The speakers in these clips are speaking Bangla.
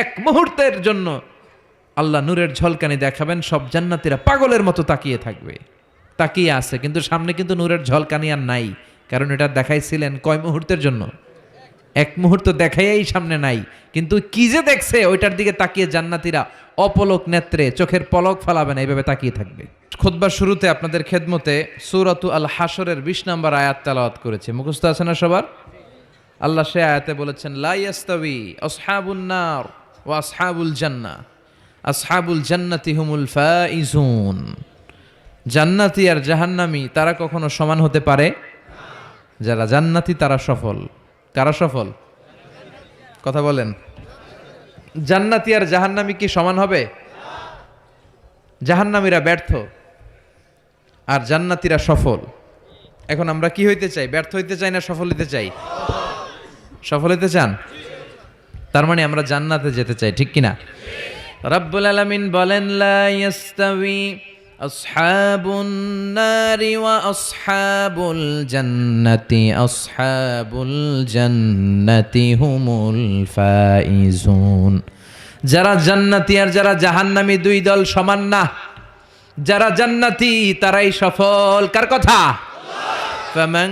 এক মুহূর্তের জন্য আল্লাহ নূরের ঝলকানি দেখাবেন, সব জান্নাতীরা পাগলের মতো তাকিয়ে থাকবে, তাকিয়ে আছে, কিন্তু সামনে কিন্তু নূরের ঝলকানি আর নাই, কারণ এটা দেখাইছিলেন কয় মুহূর্তের জন্য? এক মুহূর্ত দেখাইয়াই সামনে নাই, কিন্তু কি যে দেখছে ওইটার দিকে তাকিয়ে জান্নাতীরা অপলক নেত্রে চোখের পলক ফালাবে না, এইভাবে তাকিয়ে থাকবে। খুতবার শুরুতে আপনাদের খেদমতে সূরাতু আল হাশরের 20 নম্বর আয়াত তেলাওয়াত করেছে, মুখস্থ আছে না সবার? আল্লাহ সে আয়াতে বলেছেন, লা ইয়াস্তাবি আসহাবুন নার ওয়া আসহাবুল জান্নাহ, আসহাবুল জান্নাতি হুমুল ফাইজুন। জান্নাতি আর জাহান্নামী তারা কখনো সমান হতে পারে? যারা জান্নাতি তারা সফল। কারা সফল? কথা বলেন। জান্নাতি আর জাহান্নামী কি সমান হবে? জাহান্নামীরা ব্যর্থ আর জান্নাতীরা সফল। এখন আমরা কি হইতে চাই? ব্যর্থ হইতে চাই না সফল হইতে চাই? সফল হইতে চান? তার মানে আমরা জান্নাতে যেতে চাই, ঠিক কিনা? রব্বুল আলামিন বলেন, লা ইয়াস্তাবি আসহাবুন নারি ওয়া আসহাবুল জান্নাতি, আসহাবুল জান্নাতি হুমুল ফাইজুন। যারা জান্নাতি আর যারা জাহান্নামী দুই দল সমান না। যারা জান্নাতি তারাই সফল। কার কথা? فمن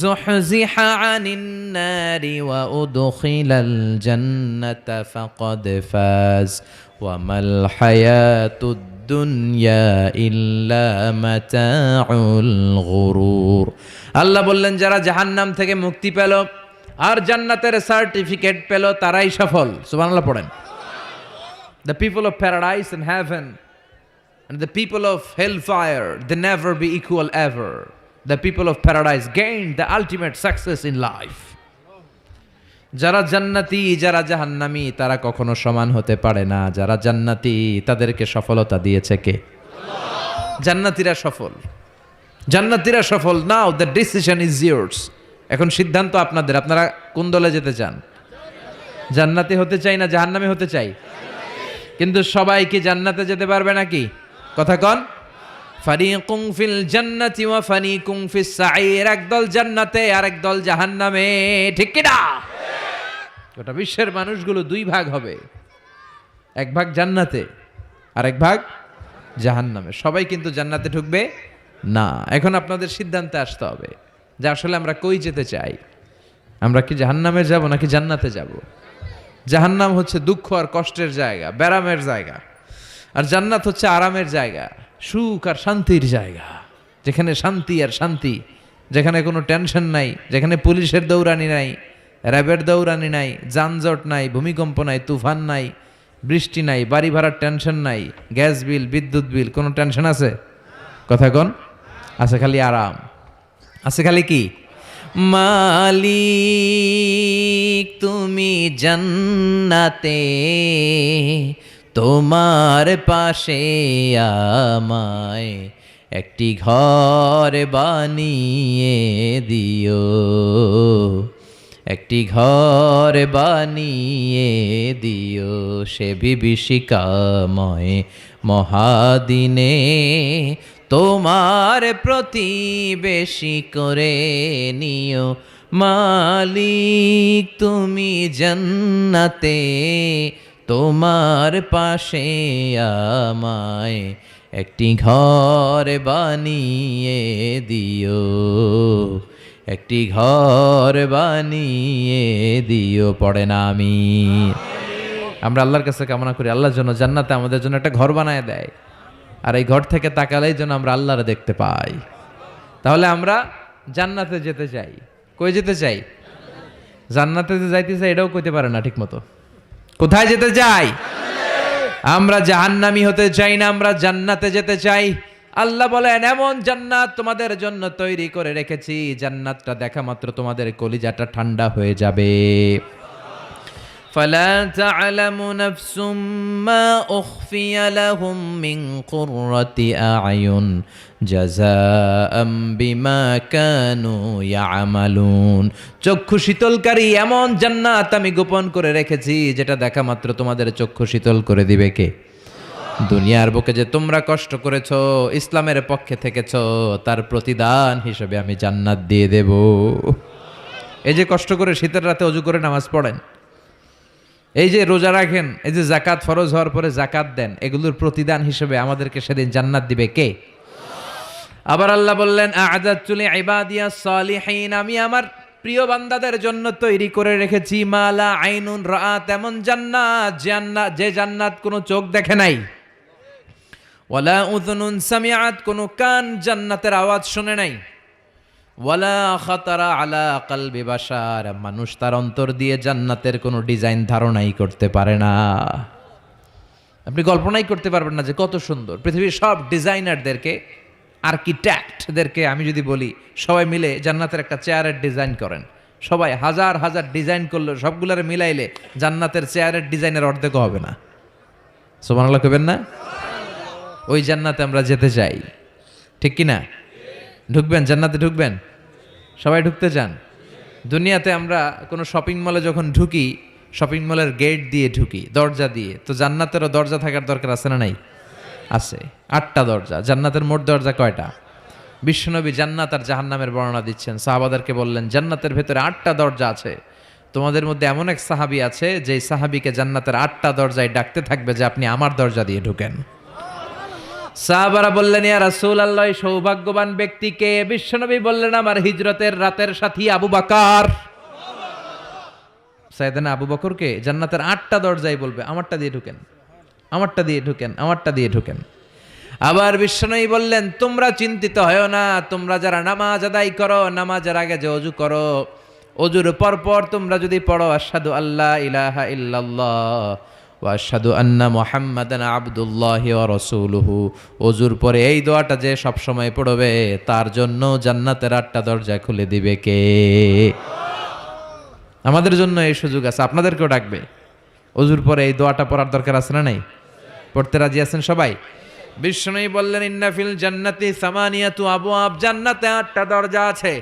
زحزح عن النار وأدخل الجنة فقد فاز وما الحياة الدنيا إلا متاع الغرور। আল্লাহ বললেন যারা জাহান্নাম থেকে মুক্তি পেল আর জান্নাতের সার্টিফিকেট পেল তারাই সফল। সুবহানাল্লাহ পড়েন। The people of paradise and heaven and the people of hellfire, they never be equal ever. The people of paradise gained the ultimate success in life. যারা জান্নাতি যারা জাহান্নামী তারা কখনো সমান হতে পারে না। যারা জান্নাতি তাদেরকে সফলতা দিয়েছে কে? আল্লাহ। জান্নাতীরা সফল, জান্নাতীরা সফল। নাও দ্য ডিসিশন ইজ ইয়ার্স। এখন সিদ্ধান্ত আপনাদের, আপনারা কোন দলে যেতে চান? জান্নাতি হতে চাই না জাহান্নামী হতে চাই? কিন্তু সবাই কি জান্নাতে যেতে পারবে নাকি? কথা কন। ফারিকুম ফিল জান্নাতি ওয়া ফারিকুম ফিস সাঈর। একদল জান্নাতে আর একদল জাহান্নামে, ঠিক কি না? গোটা বিশ্বের মানুষগুলো দুই ভাগ হবে, এক ভাগ জান্নাতে আর এক ভাগ জাহান্নামে। সবাই কিন্তু জান্নাতে ঢুকবে না। এখন আপনাদের সিদ্ধান্তে আসতে হবে যে আসলে আমরা কই যেতে চাই। আমরা কি জাহান্নামে যাব নাকি জান্নাতে যাব? জাহান্নাম হচ্ছে দুঃখ আর কষ্টের জায়গা, ব্যারামের জায়গা, আর জান্নাত হচ্ছে আরামের জায়গা, সুখ আর শান্তির জায়গা, যেখানে শান্তি আর শান্তি, যেখানে কোনো টেনশন নাই, যেখানে পুলিশের দৌড়ানি নাই, র্যাবের দৌড়ানি নাই, যানজট নাই, ভূমিকম্প নাই, তুফান নাই, বৃষ্টি নাই, বাড়ি ভাড়ার টেনশন নাই, গ্যাস বিল, বিদ্যুৎ বিল, কোনো টেনশন আছে? কথা কন। আছে খালি আরাম, আছে খালি কি? মালিক তুমি জান্নাতে, তোমার পাশে আমায় একটি ঘর বানিয়ে দিও, একটি ঘর বানিয়ে দিও সে বিভীষিকাময় মহাদিনে, তোমার প্রতিবেশী করে নিও। মালিক তুমি জান্নাতে, তোমার পাশে আমায় একটি ঘর বানিয়ে দিও, একটি ঘর বানিয়ে দিও। পড়ে না আমি? আমরা আল্লাহর কাছে কামনা করি আল্লাহর জন্য জান্নাতে আমাদের জন্য একটা ঘর বানায় দেয়, আর এই ঘর থেকে তাকালেই যেন আমরা আল্লাহরে দেখতে পাই। তাহলে আমরা জান্নাতে যেতে চাই। কই যেতে চাই? জান্নাতে যে যাইতে চাই এটাও কইতে পারে না ঠিক মতো। কোথায় যেতে চাই? আমরা জাহান্নামী হতে চাই না, আমরা জান্নাতে যেতে চাই। আল্লাহ বলেন এমন জান্নাত তোমাদের জন্য তৈরি করে রেখেছি, জান্নাতটা দেখা মাত্র তোমাদের কলিজাটা ঠান্ডা হয়ে যাবে। فلا تعلم نفس ما أخفي لهم من قرة أعين جزاء بما كانوا يعملون। চক্ষু শীতলকারী এমন জান্নাত আমি গোপন করে রেখেছি যেটা দেখা মাত্র তোমাদের চক্ষু শীতল করে দিবে কে? দুনিয়ার বুকে যে তোমরা কষ্ট করেছো, ইসলামের পক্ষে থেকেছো, তার প্রতিদান হিসেবে আমি জান্নাত দিয়ে দেব। এই যে কষ্ট করে শীতের রাতে ওযু করে নামাজ পড়েন, এই যে রোজা রাখেন, এই যে জাকাত ফরজ হওয়ার পরে জাকাত দেন, এগুলোর প্রতিদান হিসেবে আমাদেরকে সেদিন জান্নাত দিবে কে? আবার আল্লাহ বললেন আ'আদাতু লিইবাদিয়াস সালিহিন, আমি আমার প্রিয় বান্দাদের জন্য তৈরি করে রেখেছি মালা আইনুন রাআত, এমন জান্নাত, যে জান্নাত কোনো চোখ দেখে নাই, ওয়ালা উযুনুন সামিআত, কোনো কান জান্নাতের আওয়াজ শুনে নাই, ওয়ালা খাতারা আলা কলবি বাশার, মানুষ তার অন্তর দিয়ে জান্নাতের কোনো ডিজাইন ধারণাই করতে পারে না। আপনি কল্পনাই করতে পারবেন না যে কত সুন্দর। পৃথিবীর সব ডিজাইনারদেরকে, আর্কিটেক্টদেরকে আমি যদি বলি সবাই মিলে জান্নাতের একটা চেয়ারের ডিজাইন করেন, সবাই হাজার হাজার ডিজাইন করলো, সবগুলোরে মিলাইলে জান্নাতের চেয়ারের ডিজাইনের অর্ধেকও হবে না। সুবহানাল্লাহ কইবেন না? ওই জান্নাতে আমরা যেতে চাই, ঠিক কি না? ঢুকবেন জান্নাতে? ঢুকবেন? সবাই ঢুকতে চান? দুনিয়াতে আমরা কোনো শপিং মলে যখন ঢুকি, শপিং মলের গেট দিয়ে ঢুকি, দরজা দিয়ে, তো জান্নাতেরও দরজা থাকার দরকার আছে না নাই? আছে। 8টা দরজা। জান্নাতের মোট দরজা কয়টা? বিশ্বনবী জান্নাত আর জাহান্নামের বর্ণনা দিচ্ছেন, সাহাবাদেরকে বললেন জান্নাতের ভেতরে 8টা দরজা আছে। তোমাদের মধ্যে এমন এক সাহাবী আছে যে সাহাবীকে জান্নাতের 8টা দরজায় ডাকতে থাকবে যে আপনি আমার দরজা দিয়ে ঢুকেন। সাহাবারা বললেন ইয়া রাসূলুল্লাহ, সৌভাগ্যবান ব্যক্তিকে? বিশ্বনবী বললেন আমার হিজরতের রাতের সাথী আবু বকর। সাইয়েদনা আবু বকরকে জান্নাতের 8টা দরজায় বলবে আমারটা দিয়ে ঢুকেন, আমারটা দিয়ে ঢুকেন, আমারটা দিয়ে ঢুকেন। আবার বিশ্বনবী বললেন তোমরা চিন্তিত হয়ো না, তোমরা যারা নামাজ আদায় করো, নামাজের আগে যে ওযু করো, ওযুর পর তোমরা যদি পড়ো আশহাদু আল্লা ইলাহা ইল্লাল্লাহ ওয়া আশহাদু আন্না মুহাম্মাদান আবদুল্লাহি ওয়া রাসূলুহু, ওযুর পরে এই দোয়াটা যে সব সময় পড়বে তার জন্য জান্নাতের 8টা দরজা খুলে দিবে কে? আমাদের জন্য এই সুযোগ আছে, আপনাদেরকেও ডাকবে। ওযুর পরে এই দোয়াটা পড়ার দরকার আছে না নাই? পড়তে রাজি আছেন সবাই? বিষ্ণুই বললেন ইন্না ফিল জান্নাতি সামানিয়াতু আবওয়াব, জান্নাতে 8টা দরজা আছে।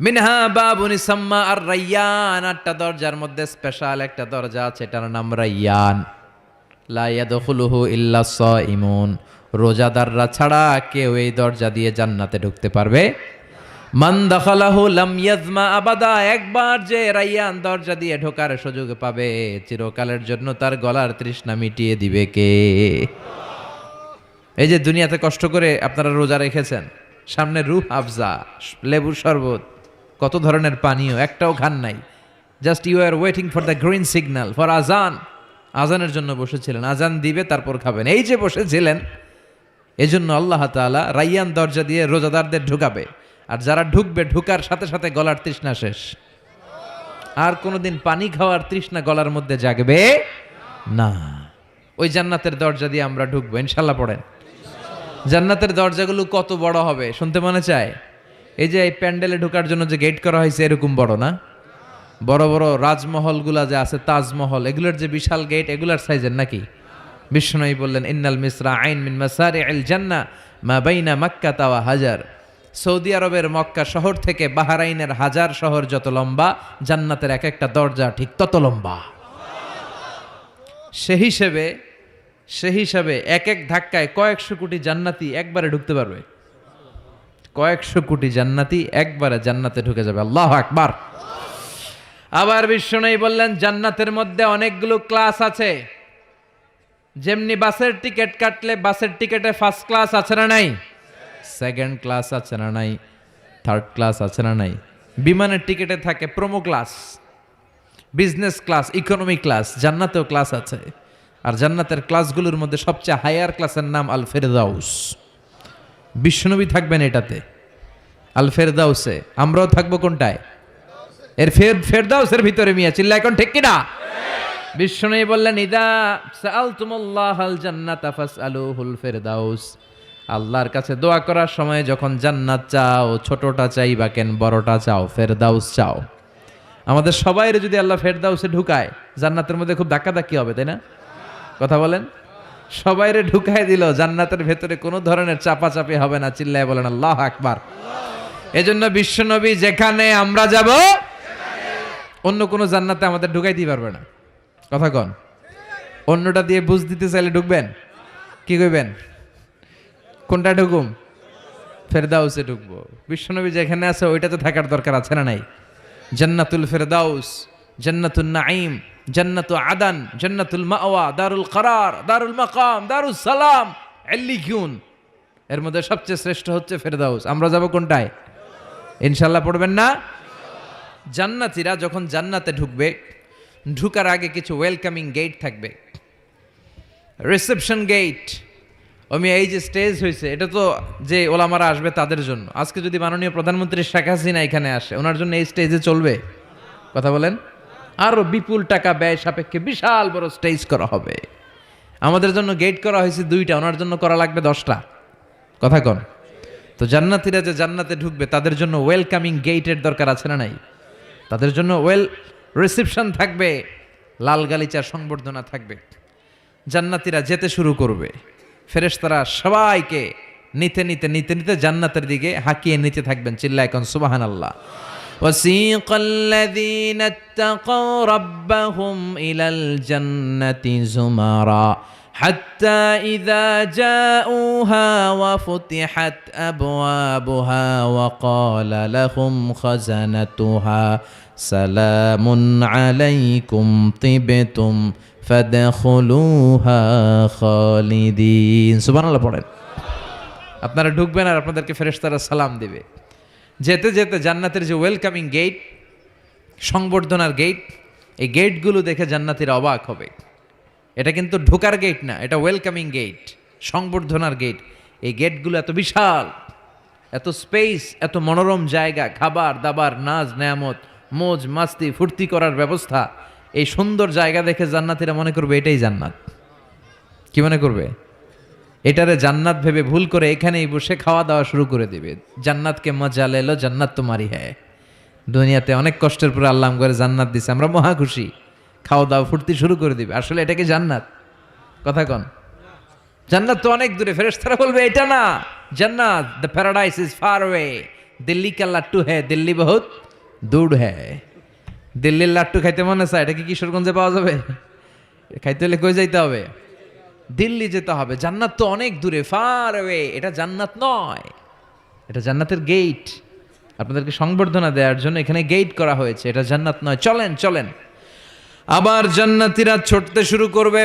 মিনহা বাবুন ইসাম্মা আর রায়্যান, 8টা দরজার মধ্যে স্পেশাল একটা দরজা আছে, এটার নাম রায়্যান। লা ইয়াদখুলুহু ইল্লা সাইমুন, রোজাদাররা ছাড়া কেউ এই দরজা দিয়ে জান্নাতে ঢুকতে পারবে। মান দাখালাহু লাম ইয়াজমা আবাদা, একবার যে রায়্যান দরজা দিয়ে ঢোকার সুযোগ পাবে চিরকালের জন্য তার গলার তৃষ্ণা মিটিয়ে দিবে কে? এই যে দুনিয়াতে কষ্ট করে আপনারা রোজা রেখেছেন, সামনে রূহ আফজা, লেবুর শরবত, কত ধরনের পানীয়, একটাও খান নাই। Just you are waiting for the green signal for আজান, আজানের জন্য বসেছিলেন, আজান দিবে তারপর খাবেন, এই যে বসেছিলেন। এজন্য আল্লাহ তাআলা রায়্যান দরজা দিয়ে রোজাদারদের ঢুকাবে, আর যারা ঢুকবে ঢুকার সাথে সাথে গলার তৃষ্ণা শেষ, আর কোনোদিন পানি খাওয়ার তৃষ্ণা গলার মধ্যে জাগবে না। ওই জান্নাতের দরজা দিয়ে আমরা ঢুকবো ইনশাল্লাহ। পড়েন জান্নাতের দরজাগুলো কত বড় হবে শুনতে মনে চায়? এই যে এই প্যান্ডেলে ঢোকার জন্য যে গেট করা হয়েছে এরকম বড় না? বড় বড় রাজমহলগুলা যে আছে, তাজমহল, এগুলোর যে বিশাল গেট, এগুলার সাইজের নাকি? বিষ্ণুই বললেন ইন্নাল মিসরা আইন মিন মাসারিল জান্নাহ মা বাইনা মাক্কা ওয়া হাজার, সৌদি আরবের মক্কা শহর থেকে বাহরাইনের হাজার শহর যত লম্বা, জান্নাতের এক একটা দরজা ঠিক তত লম্বা। সে হিসাবে এক এক ধাক্কায় কয়েকশো কোটি জান্নাতি একবারে ঢুকতে পারবে। কয়েকশো কোটি জান্নাতি একবারে জান্নাতে ঢুকে যাবে। আল্লাহু আকবার। আবার বিষ্ণুই বললেন জান্নাতের মধ্যে অনেকগুলো ক্লাস আছে। যেমনি বাসের টিকিট কাটলে বাসের টিকিটে ফার্স্ট ক্লাস আছে না নাই, সেকেন্ড ক্লাস আছে না নাই, থার্ড ক্লাস আছে না নাই, বিমানের টিকিটে থাকে promo class, business class, economy class, জান্নাতেও ক্লাস আছে। আর জান্নাতের ক্লাসগুলোর মধ্যে সবচেয়ে হায়ার ক্লাসের নাম আল ফেরদাউস। বিশ্বনবী থাকবেন এটাতে, আল ফেরদাউসে। আমরাও থাকবো কোনটায়? এর ফেরদাউসের ভিতরে। মিয়া চিল্লা এখন ঠিক কিনা? বিশ্বনবী বললেন ইদা সাআলতুমুল্লাহ আল জান্নাতা ফাসআলুহুল ফেরদাউস, আল্লাহর কাছে দোয়া করার সময় যখন জান্নাত চাও, ছোটটা চাইবা কেন, বড়টা চাও, ফেরদাউস চাও। আমাদের সবাইরে যদি আল্লাহ ফেরদাউসে ঢুকায়, জান্নাতের মধ্যে খুব ধাক্কাধাক্কি হবে, তাই না? কথা বলেন। সবাইরে ঢুকায় দিল, জান্নাতের ভেতরে কোনো ধরনের চাপাচাপি হবে না। চিল্লায় বলেন আল্লাহু আকবার। এজন্য বিশ্বনবী যেখানে আমরা যাব, অন্য কোনো জান্নাতে আমাদের ঢুকাইতে পারবে না। কথা কন। অন্যটা দিয়ে বুঝ দিতে চাইলে ঢুকবেন, কি কইবেন? কোনটা ঢুকুম? ফেরদাউসে ঢুকবো। বিশ্বনবী যেখানে আছে ওইটাতে থাকার দরকার আছে না নাই? জান্নাতুল ফেরদাউস, জান্নাতুন নাঈম, জান্নাতু আদান, জান্নাতুল মাওয়া, দারুল করার, দারুল মাকাম, দারুস সালাম, এল্লিকিউন। এর মধ্যে সবচেয়ে শ্রেষ্ঠ হচ্ছে ফেরদাউস। আমরা যাব কোনটায়? ইনশাল্লাহ পড়বেন না? জান্নাতীরা যখন জান্নাতে ঢুকবে, ঢুকার আগে কিছু ওয়েলকামিং গেট থাকবে, রিসেপশন গেট। এই যে স্টেজ হয়েছে, এটা তো যে ওলামারা আসবে তাদের জন্য। আজকে যদি মাননীয় প্রধানমন্ত্রী শেখ হাসিনা এখানে আসে, ওনার জন্য এই স্টেজে চলবে? কথা বলেন। আরো বিপুল টাকা ব্যয় সাপেক্ষে বিশাল বড় স্টেজ করা হবে। আমাদের জন্য গেট করা হয়েছে 2টা, ওনার জন্য করা লাগবে 10টা। কথা কন। তো জান্নাতীরা যে জান্নাতে ঢুকবে তাদের জন্য ওয়েলকামিং গেটের দরকার আছে না নাই? তাদের জন্য রিসেপশন থাকবে, লাল গালিচার সংবর্ধনা থাকবে। জান্নাতীরা যেতে শুরু করবে, ফেরেশতারা সবাইকে নিতে নিতে নিতে নিতে জান্নাতের দিকে হাঁকিয়ে নিতে থাকবেন। চিল্লায় কোন সুবহানাল্লাহ। وسيق الذين اتقوا ربهم إلى الجنة زمرا حتى إذا جاءوها وفتحت أبوابها وقال لهم خزنتها سلام عليكم طبتم فادخلوها خالدين। সুবহানাল্লাহ পড়েন। আপনারা ঢুকবেন আর আপনাদেরকে ফেরেশতারা সালাম দিবে। যেতে যেতে জান্নাতের যে ওয়েলকামিং গেট, সংবর্ধনার গেট, এই গেটগুলো দেখে জান্নাতীরা অবাক হবে। এটা কিন্তু ঢোকার গেট না, এটা ওয়েলকামিং গেট, সংবর্ধনার গেট। এই গেটগুলো এত বিশাল, এত স্পেস, এত মনোরম জায়গা, খাবার দাবার, নাজ নেয়ামত, মোজ মাস্তি, ফুর্তি করার ব্যবস্থা। এই সুন্দর জায়গা দেখে জান্নাতীরা মনে করবে এটাই জান্নাত। কি মনে করবে? এটারে জান্নাত ভেবে ভুল করে এখানেই বসে খাওয়া দাওয়া শুরু করে দিবে। জান্নাতকে মজা লেলো, জান্নাত তোমারই হ্যায়। দুনিয়াতে অনেক কষ্টের পরে আল্লাহ করে জান্নাত দিছে, আমরা মহা খুশি, খাওয়া দাওয়া ফুর্তি শুরু করে দিবে। আসলে এটা কি জান্নাত? কথা কন। জান্নাত তো অনেক দূরে। ফেরেশতারা বলবে এটা না, জান্নাত, the paradise is far way, Delhi কা লাট্টু হ্যায়, দিল্লি বহুত দূর হ্যায়। দিল্লির লাট্টু খাইতে মনে চায়, এটা কি কিশোরগঞ্জে পাওয়া যাবে? খাইতে হলে কই যাইতে হবে? দিল্লি যেতে হবে। জান্নাত তো অনেক দূরে, ফার ওয়ে। এটা জান্নাত নয়, এটা জান্নাতের গেট। আপনাদেরকে সংবর্ধনা দেওয়ার জন্য এখানে গেট করা হয়েছে, এটা জান্নাত নয়। চলেন চলেন। আবার জান্নাতীরা ছুটতে শুরু করবে।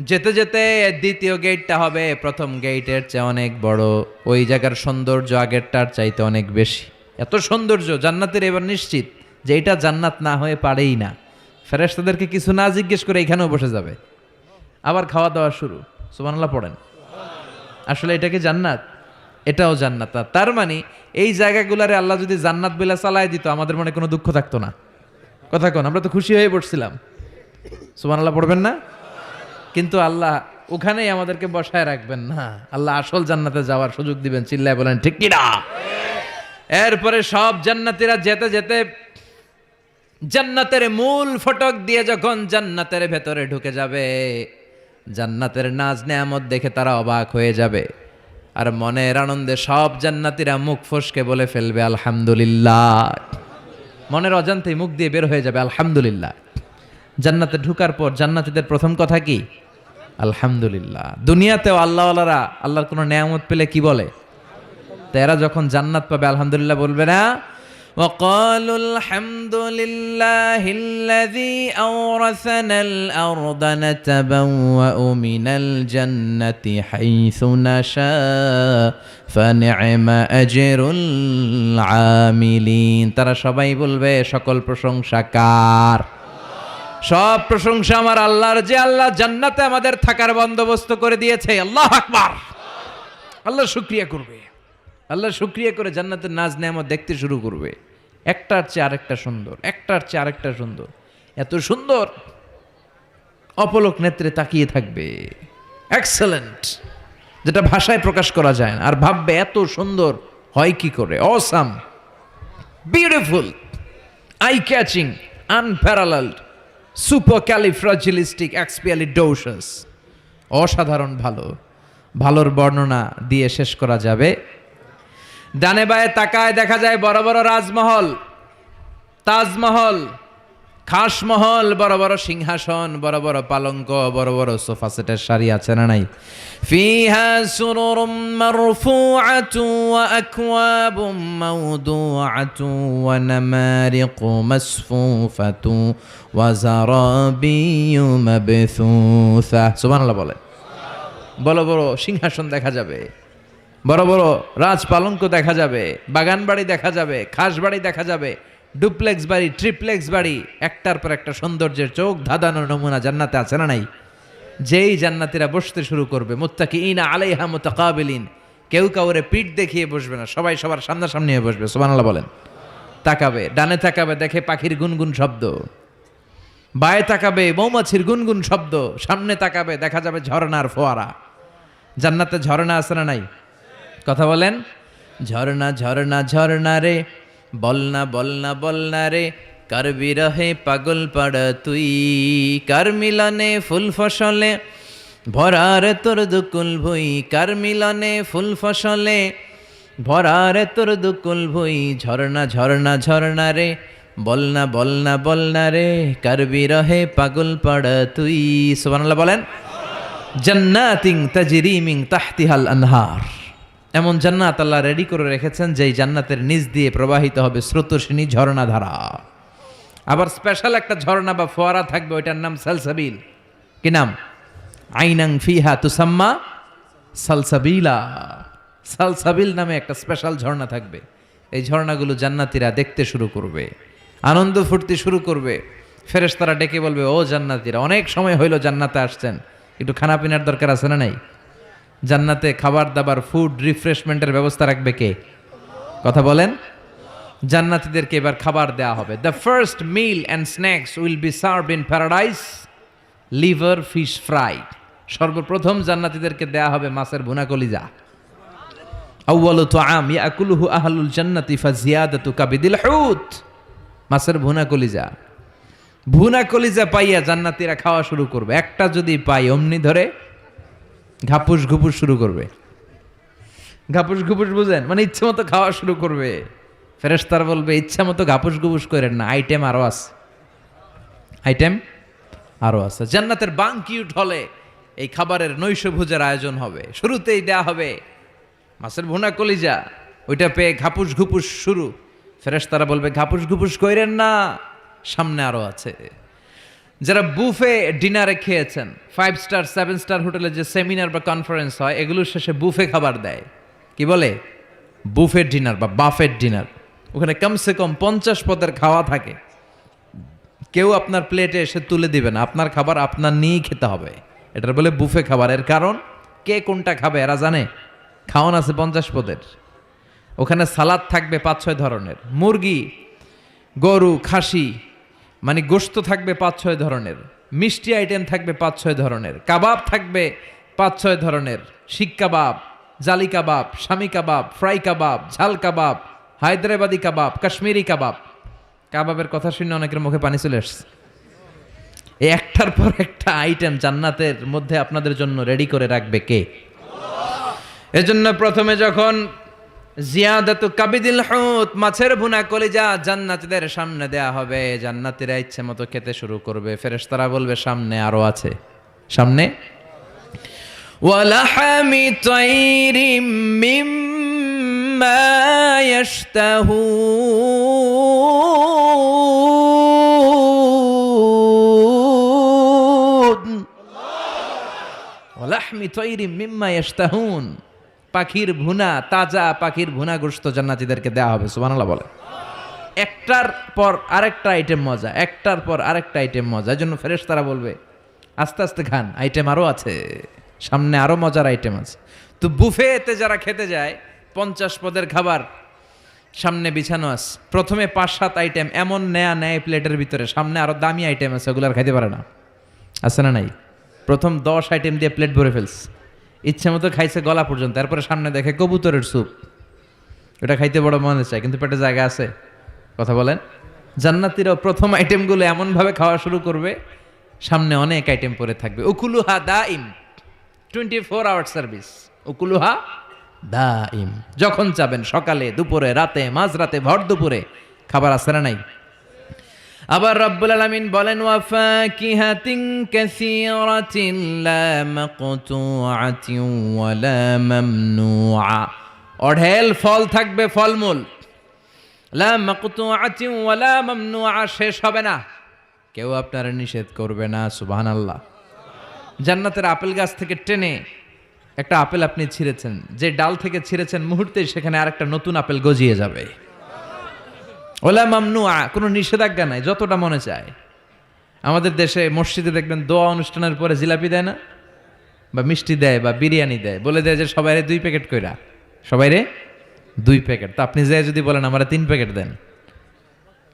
যেতে যেতে দ্বিতীয় গেটটা হবে প্রথম গেটের চেয়ে অনেক বড়। ওই জায়গার সৌন্দর্য আগেরটার চাইতে অনেক বেশি। এত সৌন্দর্য জান্নাতের এবার নিশ্চিত যে এটা জান্নাত না হয়ে পারেই না। ফেরেশতাদেরকে কিছু না জিজ্ঞেস করে এখানেও বসে যাবে। আবার খাওয়া দাওয়া শুরু। সুবহানাল্লাহ পড়েন। আসলে এটা কি জান্নাত? এটাও জান্নাত। তার মানে এই জায়গাগুলারে আল্লাহ যদি জান্নাত বলে চালায় দিত, আমাদের মনে কোনো দুঃখ থাকতো না। কথা কোন, আমরা তো খুশি হয়ে পড়ছিলাম। সুবহানাল্লাহ পড়বেন না? কিন্তু আল্লাহ ওখানেই আমাদেরকে বসায় রাখবেন না, আল্লাহ আসল জান্নাতে যাওয়ার সুযোগ দিবেন। চিল্লায় বলেন ঠিক কি না? এরপরে সব জান্নাতীরা যেতে যেতে জান্নাতের মূল ফটক দিয়ে যখন জান্নাতের ভেতরে ঢুকে যাবে, জান্নাতের নাজ নেয়ামত দেখে তারা অবাক হয়ে যাবে। আর মনের আনন্দে সব জান্নাতীরা মুখ ফসকে বলে ফেলবে আলহামদুলিল্লাহ। মনের অজান্তেই মুখ দিয়ে বের হয়ে যাবে আলহামদুলিল্লাহ। জান্নাতে ঢুকার পর জান্নাতীদের প্রথম কথা কি? আলহামদুলিল্লাহ। দুনিয়াতেও আল্লাহওয়ালারা আল্লাহর কোনো নেয়ামত পেলে কি বলে? তো এরা যখন জান্নাত পাবে আলহামদুলিল্লাহ বলবে না? وقالوا الحمد لله الذي أورثنا الأرض نتبوأ من الجنة حيث نشاء فنعم أجر العاملين। তারা সবাই বলবে সকল প্রশংসা কার? সব প্রশংসা আমার আল্লাহর, যে আল্লাহ জান্নাতে আমাদের থাকার বন্দোবস্ত করে দিয়েছে। আল্লাহু আকবার। আল্লাহ শুকরিয়া করবে। আল্লাহ শুকরিয়া করে জান্নাতের নাজ নেয়ামত দেখতে শুরু করবে। একটার চেয়ে আরেকটা সুন্দর, একটার চেয়ে আরেকটা সুন্দর। এত সুন্দর অপলক নেত্রে তাকিয়ে থাকবে। এক্সেলেন্ট, যেটা ভাষায় প্রকাশ করা যায় না। আর ভাববে এত সুন্দর হয় কি করে? Awesome, beautiful, eye catching, unparalleled, supercalifragilisticexpialidocious. অসাধারণ ভালো। ভালোর বর্ণনা দিয়ে শেষ করা যাবে। ডানে বায়ে তাকায় দেখা যায় বড় বড় রাজমহল, তাজমহল, খাসমহল, বড় বড় সিংহাসন, বড় বড় পালঙ্ক, বড় বড় সোফা সেটের সারি আছে না নাই? ফিহা সুরুরুম মারফুআতু ওয়া আকওয়াবুম মাওদুআতু ওয়া নামারিকু মাসফুফাতু ওয়া যারাবিয়্যু মাবথুসা। সুবহানাল্লাহ বলে। বড় বড় সিংহাসন দেখা যাবে, বড় বড় রাজ পালঙ্ক দেখা যাবে, বাগান বাড়ি দেখা যাবে, খাস বাড়ি দেখা যাবে, ডুপ্লেক্স বাড়ি, ট্রিপ্লেক্স বাড়ি, একটার পর একটা সৌন্দর্যের চোখ ধাঁধানোর নমুনা জান্নাতে আছে না নাই? যেই জান্নাতীরা বসতে শুরু করবে, মুত্তাকিইনা আলাইহা মুতাকাবিলিন, কেউ কাউরে পিঠ দেখিয়ে বসবে না, সবাই সবার সামনাসামনি হয়ে বসবে। সুবহানাল্লাহ বলেন। তাকাবে, ডানে তাকাবে, দেখে পাখির গুনগুন শব্দ, বায়ে তাকাবে মৌমাছির গুনগুন শব্দ, সামনে তাকাবে দেখা যাবে ঝর্ণার ফোয়ারা। জান্নাতে ঝর্ণা আছে না নাই? কথা বলেন। ঝর্ণা ঝর্ণা ঝর্ণা রে, বলনা বলনা বলনা রে, কার বিরহে পাগল পাড়া তুই, কার মিলনে ফুল ফসলে ভরারে তোর দুকুল ভুই, কার মিলনে ফুল ফসলে ভরারে তোর দুকুল ভুই। ঝর্ণা ঝর্ণা ঝর্ণা রে, বলনা বলনা বলনা রে, কার বিরহে পাগল পাড়া তুই। সুবহানাল্লাহ বলেন। জান্নাতিন তাজরি মিন তাহতিহাল আনহার, এমন জান্নাত আল্লাহ রেডি করে রেখেছেন যেই জান্নাতের নিচ দিয়ে প্রবাহিত হবে স্রোতস্বিনী ঝর্ণা ধারা। আবার স্পেশাল একটা ঝর্ণা বা ফোয়ারা থাকবে, ওইটার নাম সালসাবিল। কি নাম? আইনাং ফিহা তুসাম্মা সালসাবিলা। সালসাবিল নামে একটা স্পেশাল ঝর্ণা থাকবে। এই ঝর্ণাগুলো জান্নাতীরা দেখতে শুরু করবে, আনন্দ ফুর্তি শুরু করবে। ফেরেশতারা ডেকে বলবে, ও জান্নাতীরা, অনেক সময় হইলো জান্নাতে আসছেন, একটু খানা পিনার দরকার আছে না নাই? জান্নাতে খাবার দাবার, ফুড রিফ্রেশমেন্টের ব্যবস্থা রাখবে কে? কথা বলেন। জান্নাতীদেরকে এবার খাবার দেওয়া হবে। The first mill and snacks will be served in paradise liver fish fry. সর্বপ্রথম জান্নাতীদেরকে দেয়া হবে মাছের ভুনা কলিজা। আউয়ালু তুআম ইয়াকুলুহু আহলুল জান্নাতি ফাজিয়াদাতু কাবিদিল হুত। মাছের ভুনা কলিজা। ভুনা কলিজা পাইয়া জান্নাতীরা খাওয়া শুরু করবে। একটা যদি পাই অমনি ধরে ঘাপুস ঘুপুস শুরু করবে। ঘাপুস ঘুপুস বুঝেন? মানে ইচ্ছে মতো খাওয়া শুরু করবে। ফেরেশতারা বলবে, ইচ্ছা মতো ঘাপুস ঘুপুস করেন না, আইটেম আরো আছে, আইটেম আরো আছে। জান্নাতের বানকিউট হলে এই খাবারের নৈশভোজের আয়োজন হবে। শুরুতেই দেয়া হবে মাছের ভুনা কলিজা, ওইটা পেয়ে ঘাপুস ঘুপুস শুরু। ফেরেশতারা বলবে, ঘাপুস ঘুপুস কইরেন না, সামনে আরো আছে। যারা বুফে ডিনারে খেয়েছেন, 5 স্টার 7 স্টার হোটেলে যে সেমিনার বা কনফারেন্স হয়, এগুলোর শেষে বুফে খাবার দেয়। কি বলে? বুফেট ডিনার বা বাফেট ডিনার। ওখানে কমসে কম 50 পদের খাওয়া থাকে। কেউ আপনার প্লেটে এসে তুলে দিবে না, আপনার খাবার আপনার নিয়েই খেতে হবে। এটার বলে বুফে খাবার। এর কারণ, কে কোনটা খাবে এরা জানে। খাওয়ান আছে 50 পদের। ওখানে সালাদ থাকবে 5-6 ধরনের, মুরগি, গরু, খাসি, মানে গোশত থাকবে 5-6 ধরনের, মিষ্টি আইটেম থাকবে 5-6 ধরনের, কাবাব থাকবে 5-6 ধরনের, শিক কাবাব, জালি কাবাব, শামি কাবাব, ফ্রাই কাবাব, ঝাল কাবাব, হায়দ্রাবাদি কাবাব, কাশ্মীরি কাবাব। কাবাবের কথা শুনে অনেকের মুখে পানি চলে আসছে। এই একটার পর একটা আইটেম জান্নাতের মধ্যে আপনাদের জন্য রেডি করে রাখবে কে? এজন্য প্রথমে যখন জিয়াদাতু কাবিদিল হুত, মাছের ভুনা কলিজা জান্নাতীদের সামনে দেয়া হবে, জান্নাতীরা ইচ্ছে মতো খেতে শুরু করবে। ফেরেশতারা বলবে, সামনে আরো আছে, সামনে। ওয়ালাহামি তাইরিম মিম্মা ইয়াশতাহুন। ওয়ালাহমি তাইরিম মিম্মা ইয়াশতাহুন, পাখির ভুনা, তাজা পাখির ভুনা গোশত জান্নাতীদেরকে দেওয়া হবে। সুবহানাল্লাহ বলে। একটার পর আরেকটা আইটেম মজা, একটার পর আরেকটা আইটেম মজা। এই জন্য ফেরেশতারা বলবে, আস্তে আস্তে খান, আইটেম আরো আছে, সামনে আরো মজার আইটেম আছে। তো বুফেতে যারা খেতে যায়, 50 পদের খাবার সামনে বিছানো আছে। প্রথমে 5-7 আইটেম এমন নেয় প্লেটের ভিতরে, সামনে আরো দামি আইটেম আছে, ওগুলো আর খাইতে পারে না। আছে না নাই? প্রথম 10 আইটেম দিয়ে প্লেট ভরে ফেলছে, ইচ্ছে মতো খাইছে গলা পর্যন্ত। তারপরে সামনে দেখে কবুতরের স্যুপ, ওটা খাইতে বড় মনে চায়, কিন্তু পেটে জায়গা আছে। কথা বলেন। জান্নাতীরাও প্রথম আইটেমগুলো এমনভাবে খাওয়া শুরু করবে, সামনে অনেক আইটেম পরে থাকবে। উকুলুহা দাইম, 24 আওয়ার সার্ভিস। উকুলুহা দাইম, যখন চাবেন, সকালে, দুপুরে, রাতে, মাঝরাতে, ভর দুপুরে খাবার আছে না নাই? আবার রব্বুল আলামিন বলেন ওয়া ফাকিহাতিন কাসীরাতিন লা মাকতুআতিন ওয়া লা মামনুআ, অঢেল ফল থাকবে, ফলমূল, লা মাকতুআতিন ওয়া লা মামনুআ, শেষ হবে না, কেউ আপনারা নিষেধ করবে না। সুবহানাল্লাহ। জান্নাতের আপেল গাছ থেকে টেনে একটা আপেল আপনি ছিঁড়েছেন, যে ডাল থেকে ছিঁড়েছেন মুহূর্তেই সেখানে আরেকটা নতুন আপেল গজিয়ে যাবে। ওলা মামনুআ, কোনো নিষেধাজ্ঞা নাই, যতটা মনে চায়। আমাদের দেশে মসজিদে দেখবেন দোয়া অনুষ্ঠানের পরে জিলাপি দেয় না, বা মিষ্টি দেয়, বা বিরিয়ানি দেয়, বলে দেয় যে সবাইরে 2 প্যাকেট কইরা, সবাইরে 2 প্যাকেট। তো আপনি যে যদি বলেন আমারে 3 প্যাকেট দেন,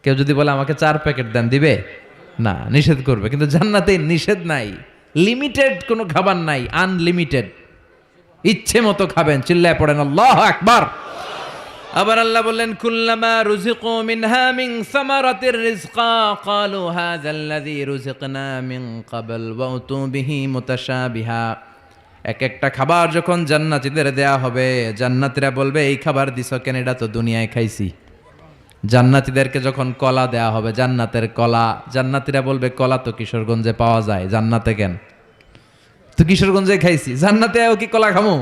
কেউ যদি বলে আমাকে 4 প্যাকেট দেন, দিবে না, নিষেধ করবে। কিন্তু জান্নাতে নিষেধ নাই, লিমিটেড কোনো খাবার নাই, আনলিমিটেড, ইচ্ছে মতো খাবেন। চিল্লায় পড়েন আল্লাহু আকবার। আবার আল্লাহ বললেন কুল্লামা রুজিকু মিনহা মিন সামারাতির রিজকা ক্বালু হাযাল্লাযী রুজিকনা মিন ক্বাবল ওয়া উতু বিহি মুতাশাবিহা। এক একটা খাবার যখন জান্নাতীদের দেয়া হবে, জান্নাতীরা বলবে এই খাবার দিছো কেন, এটা তো দুনিয়ায় খাইছি। জান্নাতীদেরকে যখন কলা দেয়া হবে, জান্নাতের কলা, জান্নাতীরা বলবে কলা তো কিশোরগঞ্জে পাওয়া যায়, জান্নাতে কেন, তো কিশোরগঞ্জে খাইছি, জান্নাতেও কি কলা খামো,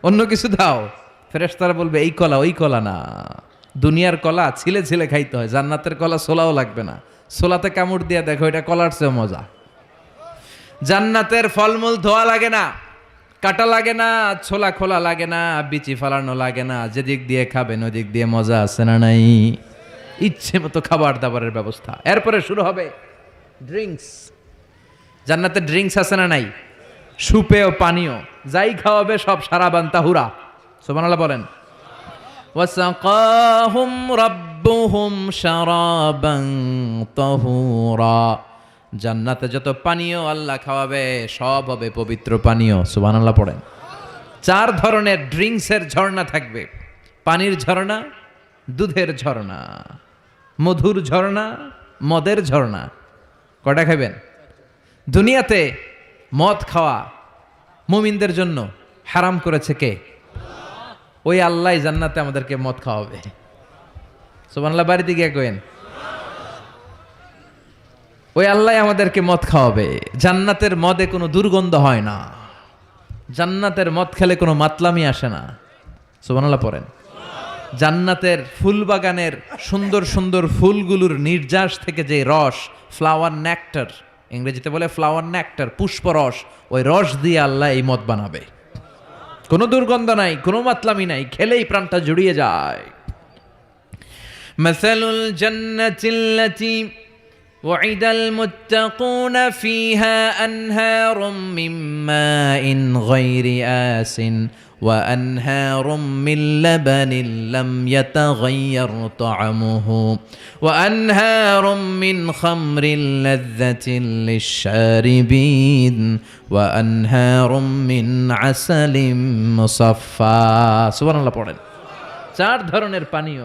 অন্য কিছু দাও। ফেরেশতারা বলবে এই কলা ওই কলা না, দুনিয়ার কলা ছিলে ছিলে খাইতে হয়, জান্নাতের কলা ছোলাও লাগবে না, ছোলাতে কামড় দিয়া দেখো এটা কলার চেয়ে মজা। জান্নাতের ফলমূল ধোয়া লাগে না, কাটা লাগে না, ছোলা খোলা লাগে না, বিচি ফালানো লাগে না, যেদিক দিয়ে খাবেন ওদিক দিয়ে মজা আছে না নাই, ইচ্ছে মতো খাবার দাবারের ব্যবস্থা। এরপরে শুরু হবে ড্রিঙ্কস। জান্নাতে ড্রিঙ্কস আছে না নাই, সুপেয় পানীয়, যাই খাওয়াবে সব সারাবান তাহুরা। সুবহানাল্লাহ বলেন। ওয়াসাকাহুম রাব্বুহুম শারাবান তাহুরা, জান্নাতে যত পানীয় আল্লাহ খাওয়াবে সব হবে পবিত্র পানীয়। সুবহানাল্লাহ পড়েন। 4 ধরনের ড্রিঙ্কসের ঝর্ণা থাকবে, পানির ঝর্ণা, দুধের ঝর্ণা, মধুর ঝর্ণা, মদের ঝর্ণা। কয়টা খাবেন? দুনিয়াতে মদ খাওয়া মুমিনদের জন্য হারাম করেছে কে? ওই আল্লাহ জান্নাতে আমাদেরকে মদ খাওয়াবে। সুবহানাল্লাহ, বাড়িতে গিয়ে কইেন ওই আল্লাহ আমাদেরকে মদ খাওয়াবে। জান্নাতের মদে কোনো দুর্গন্ধ হয় না, জান্নাতের মদ খেলে কোনো মাতলামি আসে না। সুবহানাল্লাহ পড়েন। জান্নাতের ফুল বাগানের সুন্দর সুন্দর ফুলগুলোর নির্যাস থেকে যে রস, ফ্লাওয়ার নেক্টার, ইংরেজিতে বলে ফ্লাওয়ার নেক্টার, পুষ্পরস, ওই রস দিয়ে আল্লাহ এই মদ বানাবে। কোনো দুর্গন্ধ নাই, কোনো মাতলামি নাই, খেলেই প্রাণটা জুড়িয়ে যায়। মাসালুল জান্নাতিল্লাতী ওয়াইদাল মুত্তাকুনা ফিহা আনহারুম মিন মাইন গায়রি আসিন ওয়া আনহারুম মিন লাবানিন লাম ইয়াতাগায়্যার তা'আমুহু ওয়া আনহারুম মিন খামরিন লাযযাতিন লিশ-শারিবিন ওয়া আনহারুম মিন আসালিম মুসাফফা। সুবহানাল্লাহ পড়েন। 4 ধরনের পানীয়,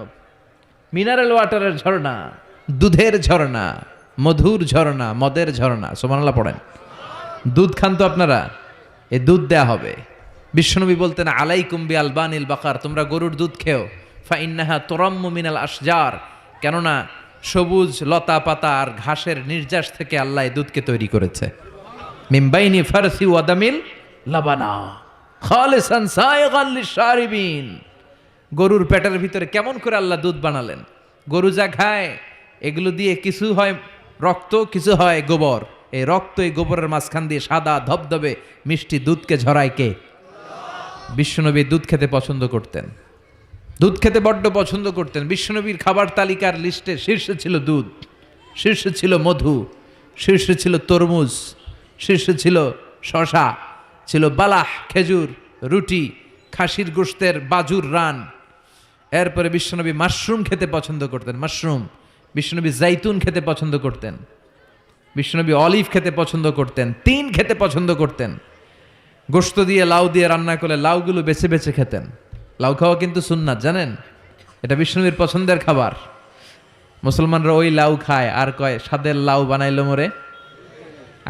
মিনারেল ওয়াটারের ঝর্ণা, দুধের ঝর্ণা, মধুর ঝর্ণা, মদের ঝর্ণা। সুবহানাল্লাহ পড়েন। দুধ খান তো আপনারা, এই দুধ দেয়া হবে। বিশ্বনবী বলতেন আলাইকুম বি আলবানিল বাকার, তোমরা গরুর দুধ খেও, ফা ইন্নাহা তুরাম্মু মিনাল আশজার, কেননা সবুজ লতা পাতা আর ঘাসের নির্যাস থেকে আল্লাহ এই দুধকে তৈরি করেছে। মিন বাইনি ফারসি ওয়া দামিল লাবানা খালিসান সায়গান লিশ-শারিবিন। গরুর পেটের ভিতরে কেমন করে আল্লাহ দুধ বানালেন? গরু যা খায় এগুলো দিয়ে কিছু হয় রক্ত, কিছু হয় গোবর। এই রক্ত এই গোবরের মাঝখান দিয়ে সাদা ধবধবে মিষ্টি দুধকে ঝরায় কে? বিশ্বনবী দুধ খেতে পছন্দ করতেন, দুধ খেতে বড্ড পছন্দ করতেন। বিশ্বনবীর খাবার তালিকার লিস্টে শীর্ষে ছিল দুধ, শীর্ষে ছিল মধু, শীর্ষে ছিল তরমুজ, শীর্ষে ছিল শশা, ছিল বালাহ খেজুর, রুটি, খাসির গোশতের বাজুর রান। এরপরে বিশ্বনবী মাশরুম খেতে পছন্দ করতেন, মাশরুম। বিশ্বনবী জাইতুন খেতে পছন্দ করতেন, বিশ্বনবী অলিভ খেতে পছন্দ করতেন, তিন খেতে পছন্দ করতেন। গোশত দিয়ে লাউ দিয়ে রান্না করলে লাউগুলো বেছে বেছে খেতেন। লাউ খাওয়া কিন্তু সুন্নাত, জানেন? এটা বিষ্ণুবীর পছন্দের খাবার। মুসলমানরা ওই লাউ খায় আর কয় স্বাদের লাউ বানাইলো মোরে,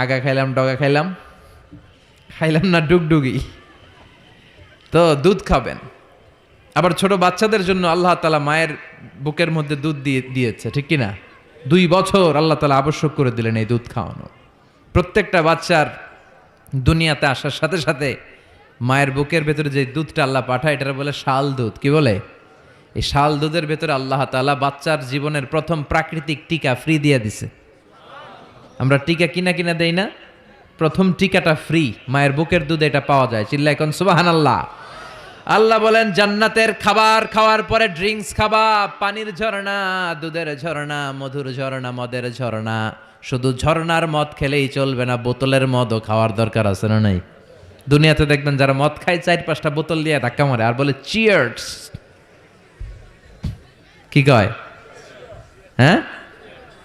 আগা খাইলাম ডগা খাইলাম, খাইলাম না ডুগডুগি। তো দুধ খাবেন। আবার ছোট বাচ্চাদের জন্য আল্লাহ তাআলা মায়ের বুকের মধ্যে দুধ দিয়েছে, ঠিক কিনা? 2 বছর আল্লাহ তাআলা আবশ্যক করে দিলেন এই দুধ খাওয়ানো। প্রত্যেকটা বাচ্চার দুনিয়াতে আসার সাথে সাথে মায়ের বুকের ভেতরে যে দুধটা আল্লাহ পাঠায় এটা বলে শাল দুধ। কি বলে? এই শাল দুধের ভেতরে আল্লাহ তাআলা বাচ্চার জীবনের প্রথম প্রাকৃতিক টিকা ফ্রি দিয়ে দিছে। আমরা টিকা কিনা দেই না, প্রথম টিকাটা ফ্রি, মায়ের বুকের দুধ এটা পাওয়া যায়। চিল্লায় কোন সুবহানাল্লাহ। আল্লাহ বলেন জান্নাতের খাবার খাওয়ার পরে ড্রিঙ্কস খাবা, পানির ঝর্ণা, দুধের ঝর্ণা, মধুর ঝর্ণা, মদের ঝর্ণা। শুধু ঝর্ণার মদ খেলেই চলবে না, বোতলের মদও খাওয়ার দরকার আছে না নাই? দুনিয়াতে দেখবেন যারা মদ খায় 4-5টা বোতল দিয়ে ধাক্কা মারে আর বলে চিয়ার্স। কি কয়? হ্যাঁ,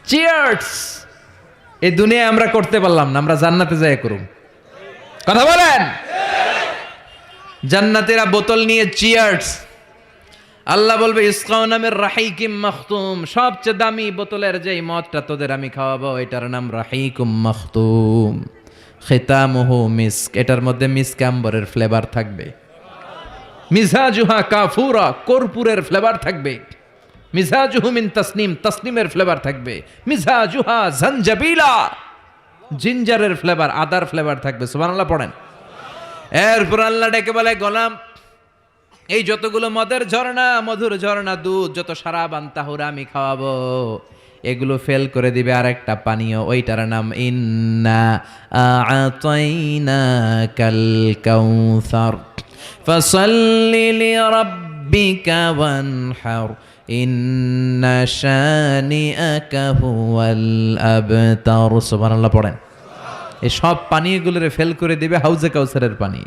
চিয়ার্স। এই দুনিয়ায় আমরা করতে পারলাম না, আমরা জান্নাতে যাই করুম। কথা বলেন। জান্নাতেরা বোতল নিয়ে চিয়ার্স। আল্লাহ বলবে ইসকাউনা মির রাহিকিম মাখতুম, সবচেয়ে দামি বোতলের যেই মদটা তোদের আমি খাওয়াবো এটার নাম রাহিকুম মাখতুম, খিতামুহু মিস্ক, এটার মধ্যে মিস্ক আম্বরের ফ্লেভার থাকবে। মিজাজুহা কাফুরা, কর্পূরের ফ্লেভার থাকবে। মিজাজুহু মিন তাসনিম, তাসনিমের ফ্লেভার থাকবে। মিজাজুহা জানজাবিলা, জিঞ্জারের ফ্লেভার, আদার ফ্লেভার থাকবে। সুবহানাল্লাহ পড়েন। এরপর আল্লাহ ডেকে বলে গোলাম, এই যতগুলো মদের ঝর্ণা, মধুর ঝর্ণা, দুধ, যত সারাব আনতাহুরা আমি খাওয়াবো, এগুলো ফেল করে দিবে আরেকটা পানীয়, ওইটার নাম ইন্না আ'তাইনাকাল কাউসার ফাসাল্লি লিরাব্বিকা ওয়ানহার ইন্না শানিআকা হুয়াল আবতার। সুবহানাল্লাহ পড়েন। এই সব পানীয়গুলোরে ফেল করে দিবে হাউজে কাউসারের পানি।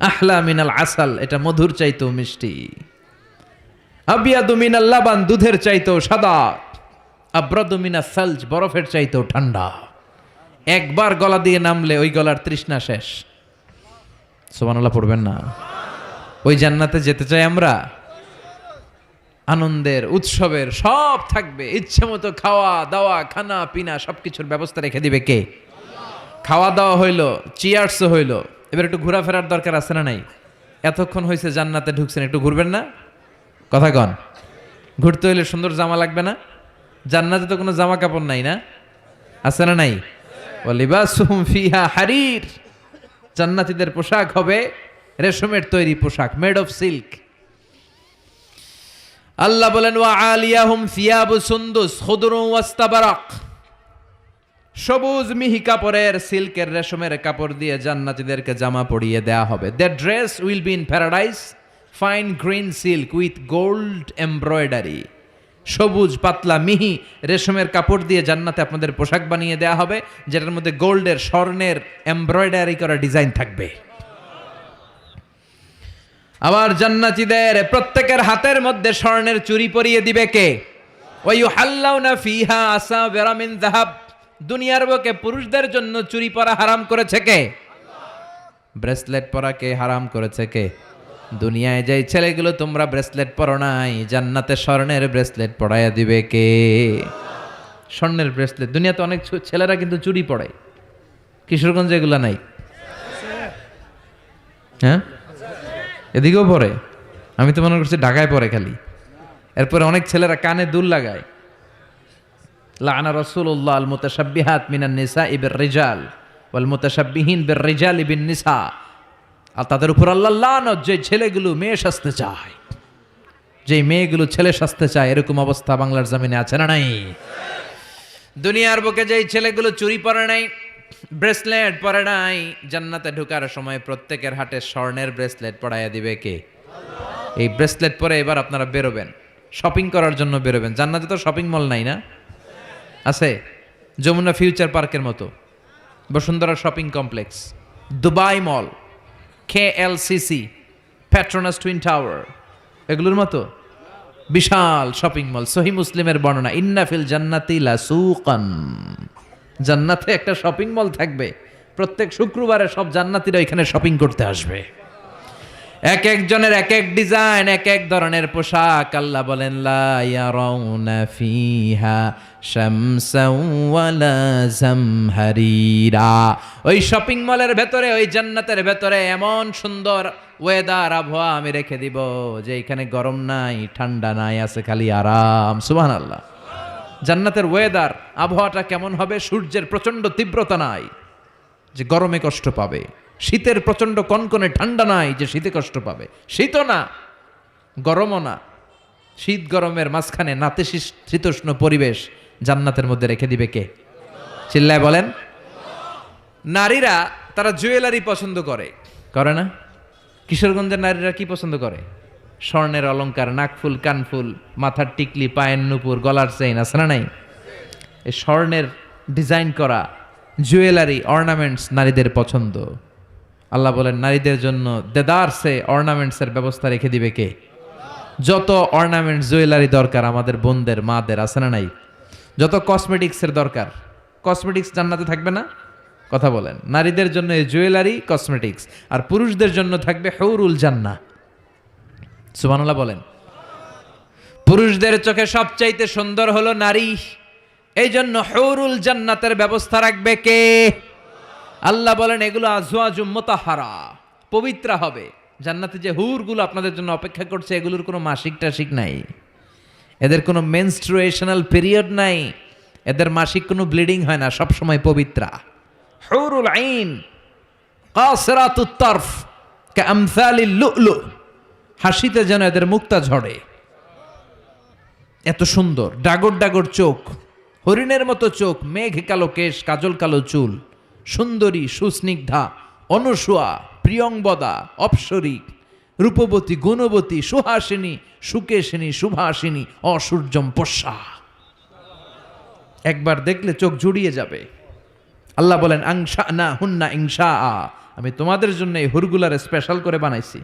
আহলা মিনাল আসাল, এটা মধুর চাইতেও মিষ্টি। আবিয়াদু মিনাল লাবান, দুধের চাইতেও সাদা। আব্রাদু মিনাস সালজ, বরফের চাইতেও ঠান্ডা। একবার গলা দিয়ে নামলে ওই গলার তৃষ্ণা শেষ। সুবহানাল্লাহ পড়বেন না? ওই জান্নাতে যেতে চাই আমরা। আনন্দের, উৎসবের সব থাকবে, ইচ্ছে মতো খাওয়া দাওয়া, খানা পিনা সবকিছুর ব্যবস্থা রেখে দিবে কে? খাওয়া দাওয়া হইলো, চিয়ার্সও হইলো, এবার একটু ঘোরাফেরার দরকার আছে না নাই? এতক্ষণ হয়েছে জান্নাতে ঢুকছেন, একটু ঘুরবেন না? কথা কন। ঘুরতে হইলে সুন্দর জামা লাগবে না? জান্নাতে তো কোনো জামা কাপড় নাই না? আছে না নাই? ওয়ালিবাসুহুম ফিহা হারির, জান্নাতীদের পোশাক হবে রেশমের তৈরি পোশাক, মেড অফ সিল্ক। আল্লাহ বলেন ওয়া আলিয়াহুম সিয়াবু সুন্দুস খুদরুন ওয়াস্তাবারাক, সবুজ মিহি কাপড়ের, সিল্কের, রেশমের কাপড় দিয়ে জান্নাতীদেরকে জামা পরিয়ে দেয়া হবে। That dress will be in paradise, fine green silk with gold embroidery. সবুজ পাতলা মিহি রেশমের কাপড় দিয়ে জান্নাতে আপনাদের পোশাক বানিয়ে দেয়া হবে, যেটার মধ্যে গোল্ডের, স্বর্ণের এমব্রয়ডারি করা ডিজাইন থাকবে। আবার জান্নাতীদের প্রত্যেকের হাতের মধ্যে স্বর্ণের চুড়ি পরিয়ে দিবে কে? ওয়া ইউহাল্লাউনা ফিহা আসাবিরা মিন যাহাব, দুনিয়ার বুকে পুরুষদের জন্য চুরি পরা হারাম করেছে কে? ব্রেসলেট পরা কে হারাম করেছে কে? দুনিয়ায় যেই ছেলেগুলো তোমরা ব্রেসলেট পরো নাই, জান্নাতে স্বর্ণের ব্রেসলেট পরাইয়া দিবে কে? স্বর্ণের ব্রেসলেট। দুনিয়াতে অনেক ছেলেরা কিন্তু চুরি পরে, কিশোরগঞ্জে এগুলা নাই? হ্যাঁ, এদিকেও পরে। আমি তো মনে করছি ঢাকায় পরে খালি। এরপরে অনেক ছেলেরা কানে দুল লাগায়। লাআনা রাসূলুল্লাহ আল মুতাশাব্বিহাত মিনান নিসাই বির রিজাল ওয়াল মুতাশাব্বিহিন বির রিজালি বিন নিসা। আর তাদের উপর আল্লাহ লানত, যে ছেলেগুলো মেয়ে সাজতে চায়, যে মেয়েগুলো ছেলে সাজতে চায়, এরকম অবস্থা বাংলার জমিনে আছে না নাই? দুনিয়ার বুকে যেই ছেলেগুলো চুরি পরে নাই, ব্রেসলেট পরে নাই, জান্নাতে ঢোকার সময় প্রত্যেকের হাতে স্বর্ণের ব্রেসলেট পরাইয়া দিবে কে? এই ব্রেসলেট পরে এবার আপনারা বেরোবেন, শপিং করার জন্য বেরোবেন। জান্নাতে তো শপিং মল নাই না? আছে, যমুনা ফিউচার পার্কের মতো, বসুন্ধরা শপিং কমপ্লেক্স, দুবাই মল, KLCC, পেট্রোনাস টুইন টাওয়ার, এগুলোর মতো বিশাল শপিং মল। সহিহ মুসলিমের বর্ণনা, ইন্না ফিল জান্নাতি লাসুকান, জান্নাতে একটা শপিং মল থাকবে। প্রত্যেক শুক্রবারে সব জান্নাতীরা এখানে শপিং করতে আসবে। এক একজনের এক এক ডিজাইন, এক এক ধরনের পোশাক। আল্লাহ বলেন লা ইয়ারাউনা ফিহা শামসাও ওয়ালা জামহারিরা। ওই শপিং মলের ভেতরে, ওই জান্নাতের ভেতরে এমন সুন্দর ওয়েদার, আবহাওয়া আমি রেখে দিব যে এখানে গরম নাই, ঠান্ডা নাই, আছে খালি আরাম। সুবহানাল্লাহ। জান্নাতের ওয়েদার, আবহাওয়াটা কেমন হবে? সূর্যের প্রচণ্ড তীব্রতা নাই যে গরমে কষ্ট পাবে, শীতের প্রচণ্ড কনকনে ঠান্ডা নাই যে শীতে কষ্ট পাবে, শীতও না গরমও না, শীত গরমের মাঝখানে নাতিশীতোষ্ণ পরিবেশ জান্নাতের মধ্যে রেখে দিবে কে? চিল্লায় বলেন। নারীরা তারা জুয়েলারি পছন্দ করে, করে না? কিশোরগঞ্জের নারীরা কি পছন্দ করে? স্বর্ণের অলংকার, নাকফুল, কানফুল, মাথার টিকলি, পায়ের নুপুর, গলার চেইন, আছে না নাই? এই স্বর্ণের ডিজাইন করা জুয়েলারি, অর্নামেন্টস নারীদের পছন্দ। আল্লাহ বলেন নারীদের জন্য দেদারসে অর্নামেন্টসের ব্যবস্থা রেখে দিবে কে? যত অর্নামেন্টস জুয়েলারি দরকার আমাদের বোনদের, মাদের, আছে না নাই? যত কসমেটিক্সের দরকার, কসমেটিক্স জান্নাতে থাকবে না? কথা বলেন। নারীদের জন্য এই জুয়েলারি, কসমেটিক্স, আর পুরুষদের জন্য থাকবে হুরুল জান্নাহ। সুবহানাল্লাহ বলেন। পুরুষদের চোখে সবচাইতে সুন্দর হলো নারী, এই জন্য হুরুল জান্নাতের ব্যবস্থা রাখবে কে? আল্লাহ বলেন এগুলো আজওয়াজুম মুতাহহারা, পবিত্র হবে। জান্নাতে যে হুরগুলো আপনাদের জন্য অপেক্ষা করছে, এগুলোর কোনো মাসিক টাসিক নাই, এদের কোনো মেনস্ট্রুয়েশনাল পিরিয়ড নাই, এদের মাসিক কোনো ব্লিডিং হয় না, সব সময় পবিত্রা। হুরুল আইন কাসিরাতুত তারফ কামসালিল লুলু, হাসিতে যেন এদের মুক্তা ঝরে, এত সুন্দর। ডাগর ডাগর চোখ, হরিণের মতো চোখ, মেঘ কালো কেশ, কাজল কালো চুল, সুন্দরী, সুস্নিগ্ধা, অনুসুয়া, প্রিয়ংবদা, অপ্সরী, রূপবতী, গুণবতী, সুহাসিনী, সুকেশিনী, সুভাসিনী, অসূর্যম পশ্যা। একবার দেখলে চোখ জুড়িয়ে যাবে। আল্লাহ বলেন আংশা না হুন্না ইংশা, আমি তোমাদের জন্য এই হুরগুলারে স্পেশাল করে বানাইছি।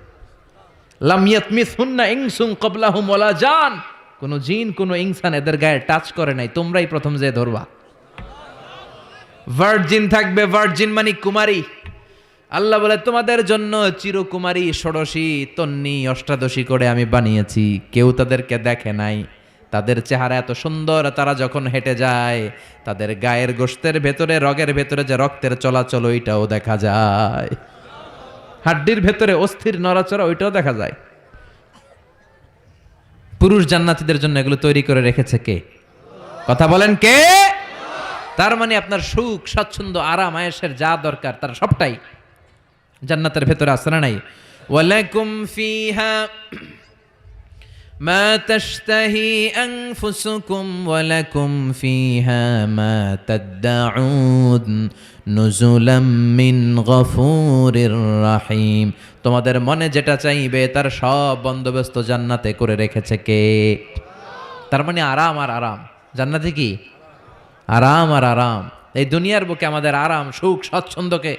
লাম ইয়াতমিস হুন্না ইনসুন ক্বাবলাহুম ওয়ালা জান, কোন জিন কোন ইনসান এদের গায়ে টাচ করে নাই, তোমরাই প্রথম যে ধরবা। ভার্জিন থাকবে, ভার্জিন মানে কুমারী। আল্লাহ বলে তোমাদের জন্য চিরকুমারী, ষোড়শী, তন্নি, অষ্টাদশী করে আমি বানিয়েছি, কেউ তাদেরকে দেখে নাই। তাদের চেহারা এত সুন্দর, তারা যখন হেঁটে যায় তাদের গায়ের গোশতের ভেতরে, রগের ভেতরে যে রক্তের চলাচল ওইটাও দেখা যায়, হাড্ডির ভেতরে অস্থির নড়াচড়া ওইটাও দেখা যায়। পুরুষ জান্নাতীদের জন্য এগুলো তৈরি করে রেখেছে কে? কথা বলেন কে? তার মানে আপনার সুখ, স্বাচ্ছন্দ্য, আরাম, আয়েশের যা দরকার তার সবটাই জান্নাতের ভেতরে আছে না নাই? ওয়ালাকুম ফিহা মা তাশতাহি আনফুসুকুম ওয়ালাকুম ফিহা মা তাদউন নুজুলাম মিন গফুরির রহিম। তোমাদের মনে যেটা চাইবে তার সব বন্দোবস্ত জান্নাতে করে রেখেছে কে? তার মানে আরাম আর আরাম। জান্নাতে কি? আরাম আর আরাম। এই দুনিয়ার বুকে আমাদের আরাম, সুখ, স্বাচ্ছন্দ্যকে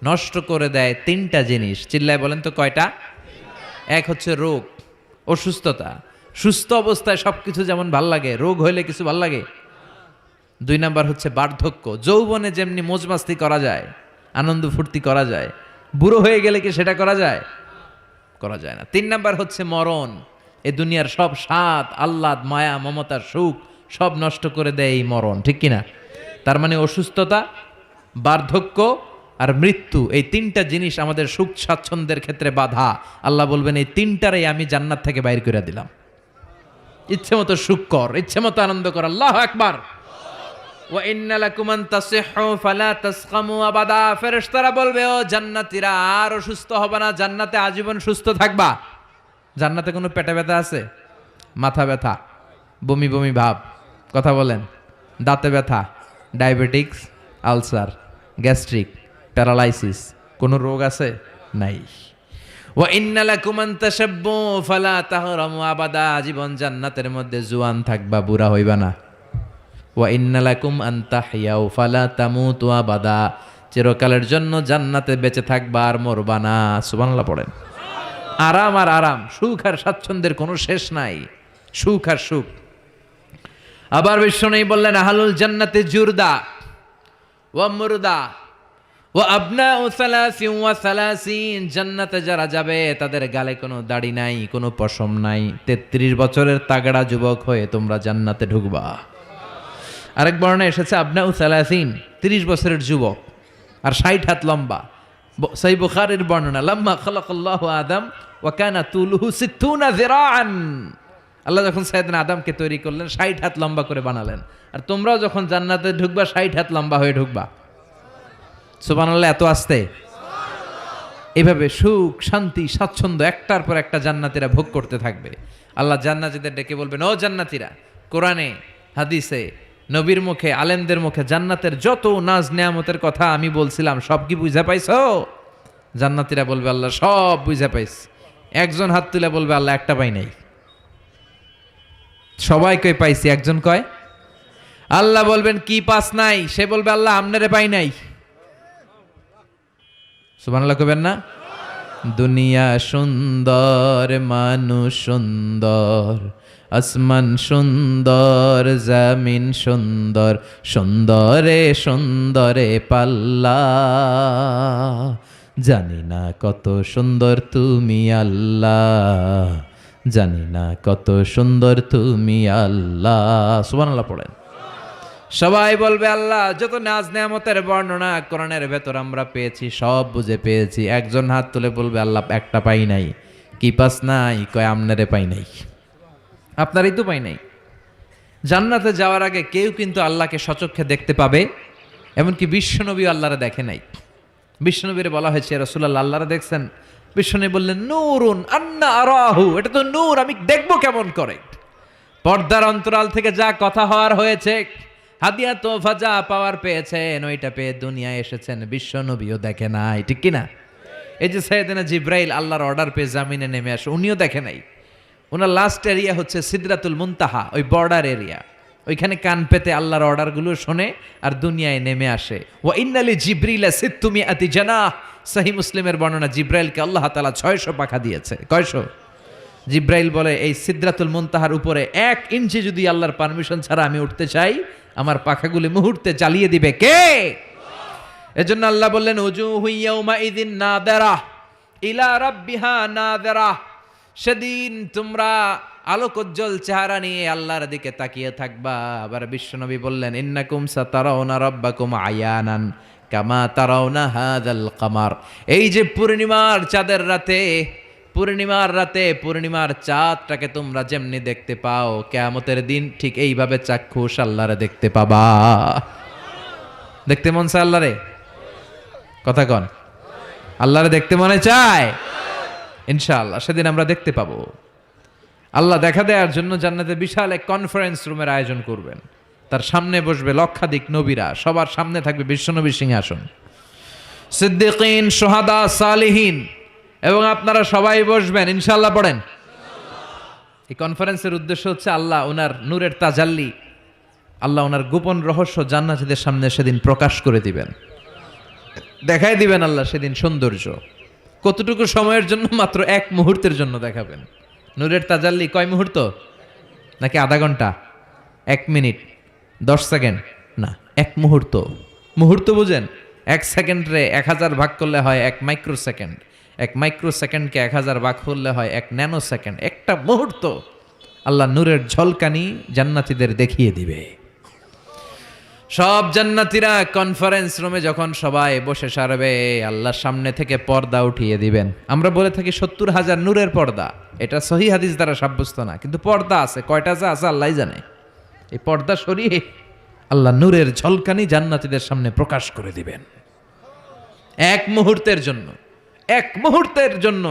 নষ্ট করে দেয় তিনটা জিনিস। চিল্লায় বলেন তো কয়টা? এক হচ্ছে রোগ, অসুস্থতা। সুস্থ অবস্থায় সবকিছু যেমন ভাল লাগে, রোগ হইলে কিছু ভাল লাগে। দুই নাম্বার হচ্ছে বার্ধক্য। যৌবনে যেমনি মজমাস্তি করা যায়, আনন্দ ফুর্তি করা যায়, বুড়ো হয়ে গেলে কি সেটা করা যায়? করা যায় না। তিন নাম্বার হচ্ছে মরণ। এই দুনিয়ার সব স্বাদ, আহ্লাদ, মায়া, মমতার সুখ সব নষ্ট করে দেয় এই মরণ, ঠিক কিনা? তার মানে অসুস্থতা, বার্ধক্য আর মৃত্যু, এই তিনটা জিনিস আমাদের সুখ স্বাচ্ছন্দ্যের ক্ষেত্রে বাধা। আল্লাহ বলবেন এই তিনটারে আমি জান্নাত থেকে বাইর করে দিলাম। ইচ্ছে মতো সুখ কর, ইচ্ছে মতো আনন্দ কর। আল্লাহু আকবার। ওয়া ইন্না লাকুম আন তাসিহু ফালা তাসকামু আবাদা। ফেরেশতারা বলবে ও জান্নাতীরা আর অসুস্থ হবে না, জান্নাতে আজীবন সুস্থ থাকবা। জান্নাতে কোনো পেটে ব্যথা আছে? মাথা ব্যথা, বমি বমি ভাব, কথা বলেন, দাঁতে ব্যথা, ডায়াবেটিক্স, আলসার, গ্যাস্ট্রিক, প্যারালাইসিস, কোনো রোগ আছে? নাই। ওয়া ইন্না লাকুম আন তাশাব্বু ফালা তাহরামু আবাদা। জীবন জান্নাতের মধ্যে জোয়ান থাকবা, বুড়া হইবা না। ওয়া ইন্না লাকুম আন তাহইয়াউ ফালা তামুতু আবাদা। চিরকালের জন্য জান্নাতে বেঁচে থাকবা আর মরবা না। সুবহানাল্লাহ পড়েন। আরাম আর আরাম, সুখ আর স্বাচ্ছন্দ্যের কোনো শেষ নাই, সুখ আর সুখ। আবার বিষ্ণু বললেন আহলুল জান্নাতে জুরদা ওয়া মুরদা ওয়া আবনাউ সালাসিন ওয়া সালাসিন। জান্নাতে যারা যাবে তাদের গালে কোনো দাড়ি নাই, কোনো পশম নাই। 33 বছরের তাগড়া যুবক হয়ে তোমরা জান্নাতে ঢুকবা। আরেক বর্ণনায় এসেছে আবনাউ সালাসিন, 30 বছরের যুবক আর 60 হাত লম্বা। সহিহ বুখারীর বর্ণনা, লাম্মা খালাকাল্লাহু আদম ওয়া কানা তুলুহু 60 যিরাআন। আল্লাহ যখন সাইয়েদনা আদমকে তৈরি করলেন 60 হাত লম্বা করে বানালেন, আর তোমরাও যখন জান্নাতে ঢুকবা 60 হাত লম্বা হয়ে ঢুকবা। সুবহানাল্লাহ, এত আস্তে। এভাবে সুখ শান্তি স্বাচ্ছন্দ্য একটার পর একটা জান্নাতীরা ভোগ করতে থাকবে। আল্লাহ জান্নাতীদের ডেকে বলবেন, ও জান্নাতীরা, কোরআনে হাদিসে নবীর মুখে আলেমদের মুখে জান্নাতের যত নাজ নেয়ামতের কথা আমি বলছিলাম সব কি বুঝা পাইছো? জান্নাতীরা বলবে, আল্লাহ সব বুঝা পাইছি। একজন হাত তুলে বলবে, আল্লাহ একটা পাই নাই। সবাই কই পাইছি, একজন কয়। আল্লাহ বলবেন, কি পাস নাই? সে বলবে, আল্লাহ আমনেরে পাই নাই। সুবহানাল্লাহ কইবেন না? দুনিয়া সুন্দর, মানুষ সুন্দর, আসমান সুন্দর, জমিন সুন্দর, সুন্দরে সুন্দরে পাল্লা। জানি না কত সুন্দর তুমি আল্লাহ, জানি না কত সুন্দর তুমি আল্লাহ। সুবহানাল্লাহ পড়েন। সবাই বলবে, আল্লাহ যত নাজ নেয়ামতের বর্ণনা কোরআনের ভেতর আমরা পেয়েছি সব বুঝে পেয়েছি। একজন হাত তুলে বলবে, আল্লাহ একটা পাই নাই। কি পাস নাই? কয় আমনারে পাই নাই। আপনারই তো পাই নাই। জান্নাতে যাওয়ার আগে কেউ কিন্তু আল্লাহকে সচক্ষে দেখতে পাবে, এমনকি বিশ্বনবী আল্লাহরে দেখে নাই। বিশ্বনবীরে বলা হয়েছে, রাসূলুল্লাহ আল্লাহরে দেখছেন? বিশ্বনবী বললেন, নূরুন আন্না আরাহু, এটা তো নূর, আমি দেখবো কেমন করে? পর্দার অন্তরাল থেকে যা কথা হওয়ার হয়েছে, হাদিয়া তোফা যা পাওয়ার পেয়েছেন, ওইটা পেয়ে দুনিয়ায় এসেছেন, বিশ্বনবীও দেখে নাই, ঠিক কিনা? এই যে সাইয়েদনা জিব্রাইল আল্লাহর অর্ডার পেয়ে জামিনে নেমে আসে, উনিও দেখে নাই। ওনার লাস্ট এরিয়া হচ্ছে সিদরাতুল মুনতাহা, ওই বর্ডার এরিয়া। ওইখানে কান পেতে আল্লাহর অর্ডারগুলো শোনে আর দুনিয়ায় নেমে আসে। ওয়া ইন্নালি জিবরিলা সিত্তুমিআতি জানাহ, সহিহ মুসলিমের বর্ণনা, জিব্রাইলকে আল্লাহ তাআলা 600 পাখা দিয়েছে। কয়শো? জিব্রাইল বলে, এই সিদরাতুল মুনতাহার উপরে 1 ইঞ্চি যদি আল্লাহর পারমিশন ছাড়া আমি উঠতে চাই, আমার পাখাগুলি মুহূর্তে জ্বালিয়ে দিবে কে? এজন্য আল্লাহ বললেন, উজুহু ইয়াউমা ইযিন নাদিরা ইলা রাব্বিহা নাদিরা, সেদিন তোমরা আলোকোজ্জ্বল চেহারা নিয়ে আল্লাহর দিকে তাকিয়ে থাকবা। আবার বিশ্বনবী বললেন, ইন্নাকুম সাতারাউনা রাব্বাকুম আয়ানান কামা তারাউনা হাযাল কামার। এই যে পূর্ণিমার চাঁদের রাতে, পূর্ণিমার চাঁদটাকে তোমরা যেমনি দেখতে পাও, কিয়ামতের দিন ঠিক এইভাবে চাক্ষুষ আল্লাহরে দেখতে পাবা। দেখতে মন চায় আল্লাহরে? কথা কন, আল্লাহরে দেখতে মনে চায়? ইনশাআল্লাহ সেদিন আমরা দেখতে পাবো। আল্লাহ দেখা দেওয়ার জন্য জান্নাতে বিশাল এক কনফারেন্স রুমের আয়োজন করবেন। তার সামনে বসবে লক্ষাধিক নবীরা, সবার সামনে থাকবে বিশ্বনবীর সিংহাসন, সিদ্দিকিন, শুহাদা, সালিহিন, এবং আপনারা সবাই বসবেন ইনশাআল্লাহ। পড়েন। এই কনফারেন্সের উদ্দেশ্য হচ্ছে আল্লাহ ওনার নূরের তাজাল্লি, আল্লাহ ওনার গোপন রহস্য জান্নাতীদের সামনে সেদিন প্রকাশ করে দিবেন, দেখাই দিবেন আল্লাহ সেদিন সৌন্দর্য। কতটুকু সময়ের জন্য? মাত্র 1 মুহূর্তের জন্য দেখাবেন। নূরের তাজাল্লি কয় মুহূর্ত? নাকি আধা ঘন্টা? 1 মিনিট 10 সেকেন্ড? না, 1 মুহূর্ত। মুহূর্ত বুঝেন? 1 সেকেন্ডে 1000 ভাগ করলে হয় 1 মাইক্রো সেকেন্ড, 1 মাইক্রো সেকেন্ডকে 1000 ভাগ করলে হয় 1 ন্যানো সেকেন্ড। একটা মুহূর্ত আল্লাহ নূরের ঝলকানি জান্নাতীদের দেখিয়ে দিবে। সব জান্নাতীরা কনফারেন্স রুমে যখন সবাই বসে সারবে, আল্লাহর সামনে থেকে পর্দা উঠিয়ে দিবেন। আমরা বলে থাকি 70,000 নূরের পর্দা, এটা সহিহ হাদিস দ্বারা সাব্যস্ত না, কিন্তু পর্দা আছে। কয়টা যে আছে আল্লাহই জানে। এই পর্দা সরিয়ে আল্লাহ নূরের ঝলকানি জান্নাতীদের সামনে প্রকাশ করে দিবেন। 1 মুহূর্তের জন্য, 1 মুহূর্তের জন্য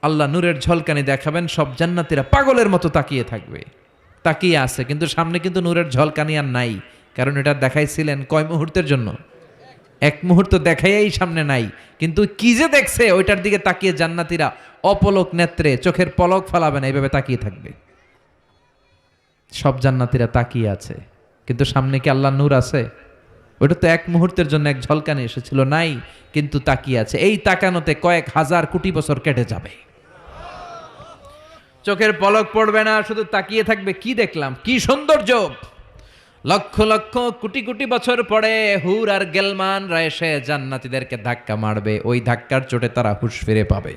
আল্লাহ নূরের ঝলকানি দেখাবেন। সব জান্নাতীরা পাগলের মতো তাকিয়ে থাকবে, তাকিয়ে আছে, কিন্তু সামনে কিন্তু নূরের ঝলকানি আর নাই। কারণ এটা দেখাইছিলেন কয় মুহূর্তের জন্য? 1 মুহূর্ত দেখাইয়াই সামনে নাই, কিন্তু কি যে দেখছে ওইটার দিকে তাকিয়ে জান্নাতীরা অপলক নেত্রে, চোখের পলক ফেলাবে না, এইভাবে তাকিয়ে থাকবে। সব জান্নাতীরা তাকিয়ে আছে, কিন্তু সামনে কি আল্লাহ নূর আছে? ওইটা তো 1 মুহূর্তের জন্য এক ঝলকানি এসেছিল, নাই, কিন্তু তাকিয়ে আছে। এই তাকানোতে কয়েক হাজার কোটি বছর কেটে যাবে, চোখের পলক পড়বে না, শুধু তাকিয়ে থাকবে। কি দেখলাম, কি সৌন্দর্য! লক্ষ লক্ষ কোটি কোটি বছর পরে হুর আর গেলমানরা এসে জান্নাতীদেরকে ধাক্কা মারবে। ওই ধাক্কার চোটে তারা হুঁশ ফিরে পাবে।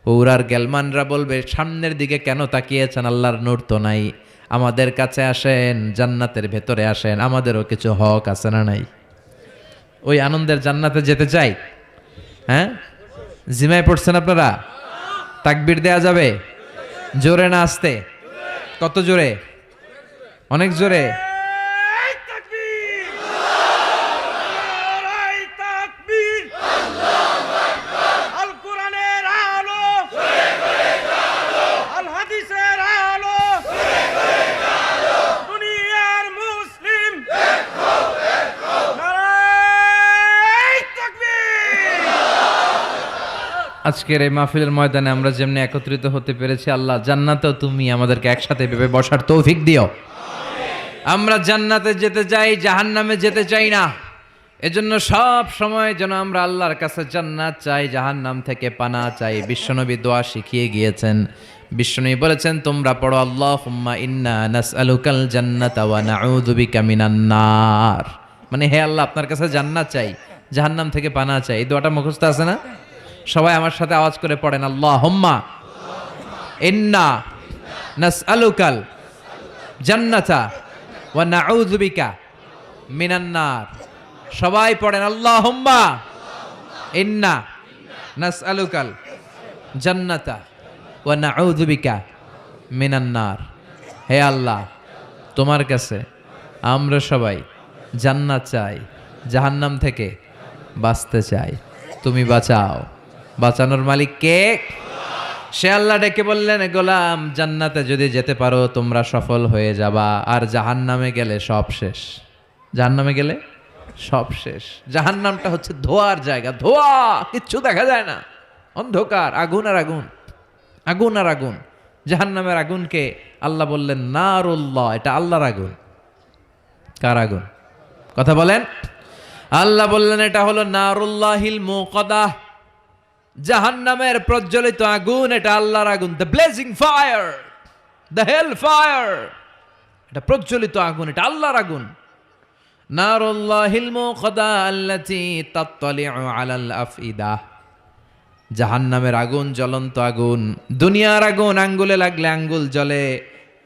হুর আর গেলমানরা বলবে, সামনের দিকে কেন তাকিয়েছেন? আল্লাহর নূর তো নাই। আমাদের কাছে আসেন, জান্নাতের ভেতরে আসেন, আমাদেরও কিছু হক আছে না নাই? ওই আনন্দের জান্নাতে যেতে চাই। হ্যাঁ, জিমায় পড়ছেন আপনারা? তাকবীর দেয়া যাবে? জোরে না আসতে? কত জোরে? অনেক জোরে। আজকের এই মাহফিলের ময়দানে আমরা যেমনি একত্রিত হতে পেরেছি, আল্লাহ জান্নাতেও তুমি আমাদেরকে একসাথে ভেবে বসার তৌফিক দিও। আমরা জান্নাতে যেতে চাই, জাহান্নামে যেতে চাই না। এজন্য সব সময় যেন আমরা আল্লাহর কাছে জান্নাত চাই, জাহান্নাম থেকে পানা চাই। বিশ্বনবী দোয়া শিখিয়ে গিয়েছেন। বিশ্বনবী বলেছেন, তোমরা পড়ো আল্লাহুম্মা ইন্না নাসআলুকাল জান্নাতা ওয়া নাউযু বিকা মিনান নার। মানে হে আল্লাহ, আপনার কাছে জান্নাত চাই, জাহান্নাম থেকে পানা চাই। এই দোয়াটা মুখস্থ আছে না? সবাই আমার সাথে আওয়াজ করে পড়েন, আল্লাহুম্মা ইন্না নাসআলুকাল জান্নাতা ওয়া নাউযু বিকা মিনান নার। সবাই পড়েন, আল্লাহুম্মা ইন্না নাসআলুকাল জান্নাতা ওয়া নাউযু বিকা মিনান নার। হে আল্লাহ, তোমার কাছে আমরা সবাই জান্নাত চাই, জাহান্নাম থেকে বাঁচতে চাই, তুমি বাঁচাও। বাঁচানোর মালিক কে? সে আল্লাহ ডেকে বললেন, গোলাম জান্নাতে যদি যেতে পারো তোমরা সফল হয়ে যাবা, আর জাহান্নামে গেলে সব শেষ। জাহান্নামে গেলে সব শেষ। জাহান্নামটা হচ্ছে ধোয়ার জায়গা, ধোয়া, কিচ্ছু দেখা যায় না, অন্ধকার, আগুন আর আগুন, আগুন আর আগুন। জাহান্নামের আগুনকে আল্লাহ বললেন নারুল্লাহ, এটা আল্লাহর আগুন। কার আগুন? কথা বলেন। আল্লাহ বললেন এটা হলো নারুল্লাহিল মুকাদ্দাহ, জাহান্নামের প্রজ্বলিত আগুন, এটা আল্লাহর আগুন। The blazing fire, the hell fire, এটা প্রজ্বলিত আগুন, এটা আল্লাহর আগুন। নারুল্লাহিল মুকাদ্দাহ আল্লাতী তাত্তালিউ আলাল আফইদাহ, জাহান্নামের আগুন জ্বলন্ত আগুন। দুনিয়ার আগুন আঙ্গুলে লাগলে আঙ্গুল জ্বলে,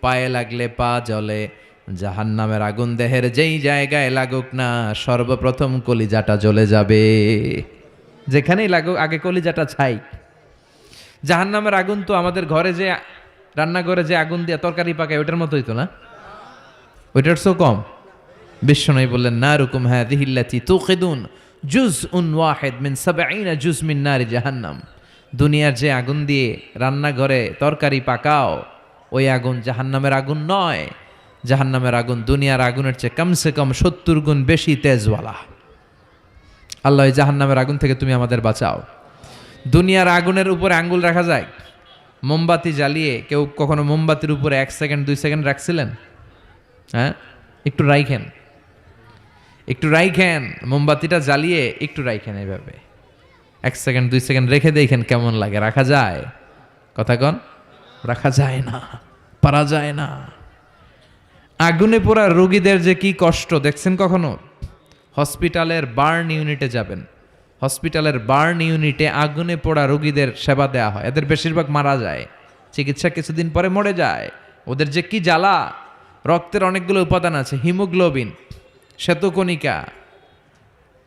পায়ে লাগলে পা জ্বলে। জাহান্নামের আগুন দেহের যেই জায়গায় লাগুক না, সর্বপ্রথম কলিজাটা জ্বলে যাবে। যেখানেই লাগুক আগে কলিজাটা ছাই। জাহান্নামের আগুন তো আমাদের ঘরে যে রান্নাঘরে যে আগুন দিয়ে তরকারি পাকায় ওইটার মতোই তো না, ওইটার সো কম। বিশ্বনবী বললেন, নারুকুম হাযিহিল্লাতী তুকিদুন জুজউন ওয়াহিদ মিন ৭০ জুজ মিন নারি জাহান্নাম। দুনিয়ার যে আগুন দিয়ে রান্নাঘরে তরকারি পাকাও, ওই আগুন জাহান্নামের আগুন নয়। জাহান্নামের আগুন দুনিয়ার আগুনের চেয়ে কমসে কম ৭০ গুণ বেশি তেজওয়ালা। আল্লাহ, এই জাহান্নামের আগুন থেকে তুমি আমাদের বাঁচাও। দুনিয়ার আগুনের উপরে আঙ্গুল রাখা যায়? মোমবাতি জ্বালিয়ে কেউ কখনো মোমবাতির উপরে 1 সেকেন্ড 2 সেকেন্ড রাখছিলেন? হ্যাঁ, একটু রাইখেন, একটু রাইখেন, মোমবাতিটা জ্বালিয়ে একটু রাইখেন, এইভাবে 1 সেকেন্ড 2 সেকেন্ড রেখে দেখেন কেমন লাগে। রাখা যায়? কথা কন। রাখা যায় না, পারা যায় না। আগুনে পোড়া রোগীদের যে কি কষ্ট দেখছেন কখনো? হসপিটালের বার্ন ইউনিটে যাবেন, হসপিটালের বার্ন ইউনিটে আগুনে পোড়া রোগীদের সেবা দেওয়া হয়। এদের বেশিরভাগ মারা যায়, চিকিৎসা কিছুদিন পরে মরে যায়। ওদের যে কি জ্বালা! রক্তের অনেকগুলো উপাদান আছে, হিমোগ্লোবিন, শ্বেতকণিকা,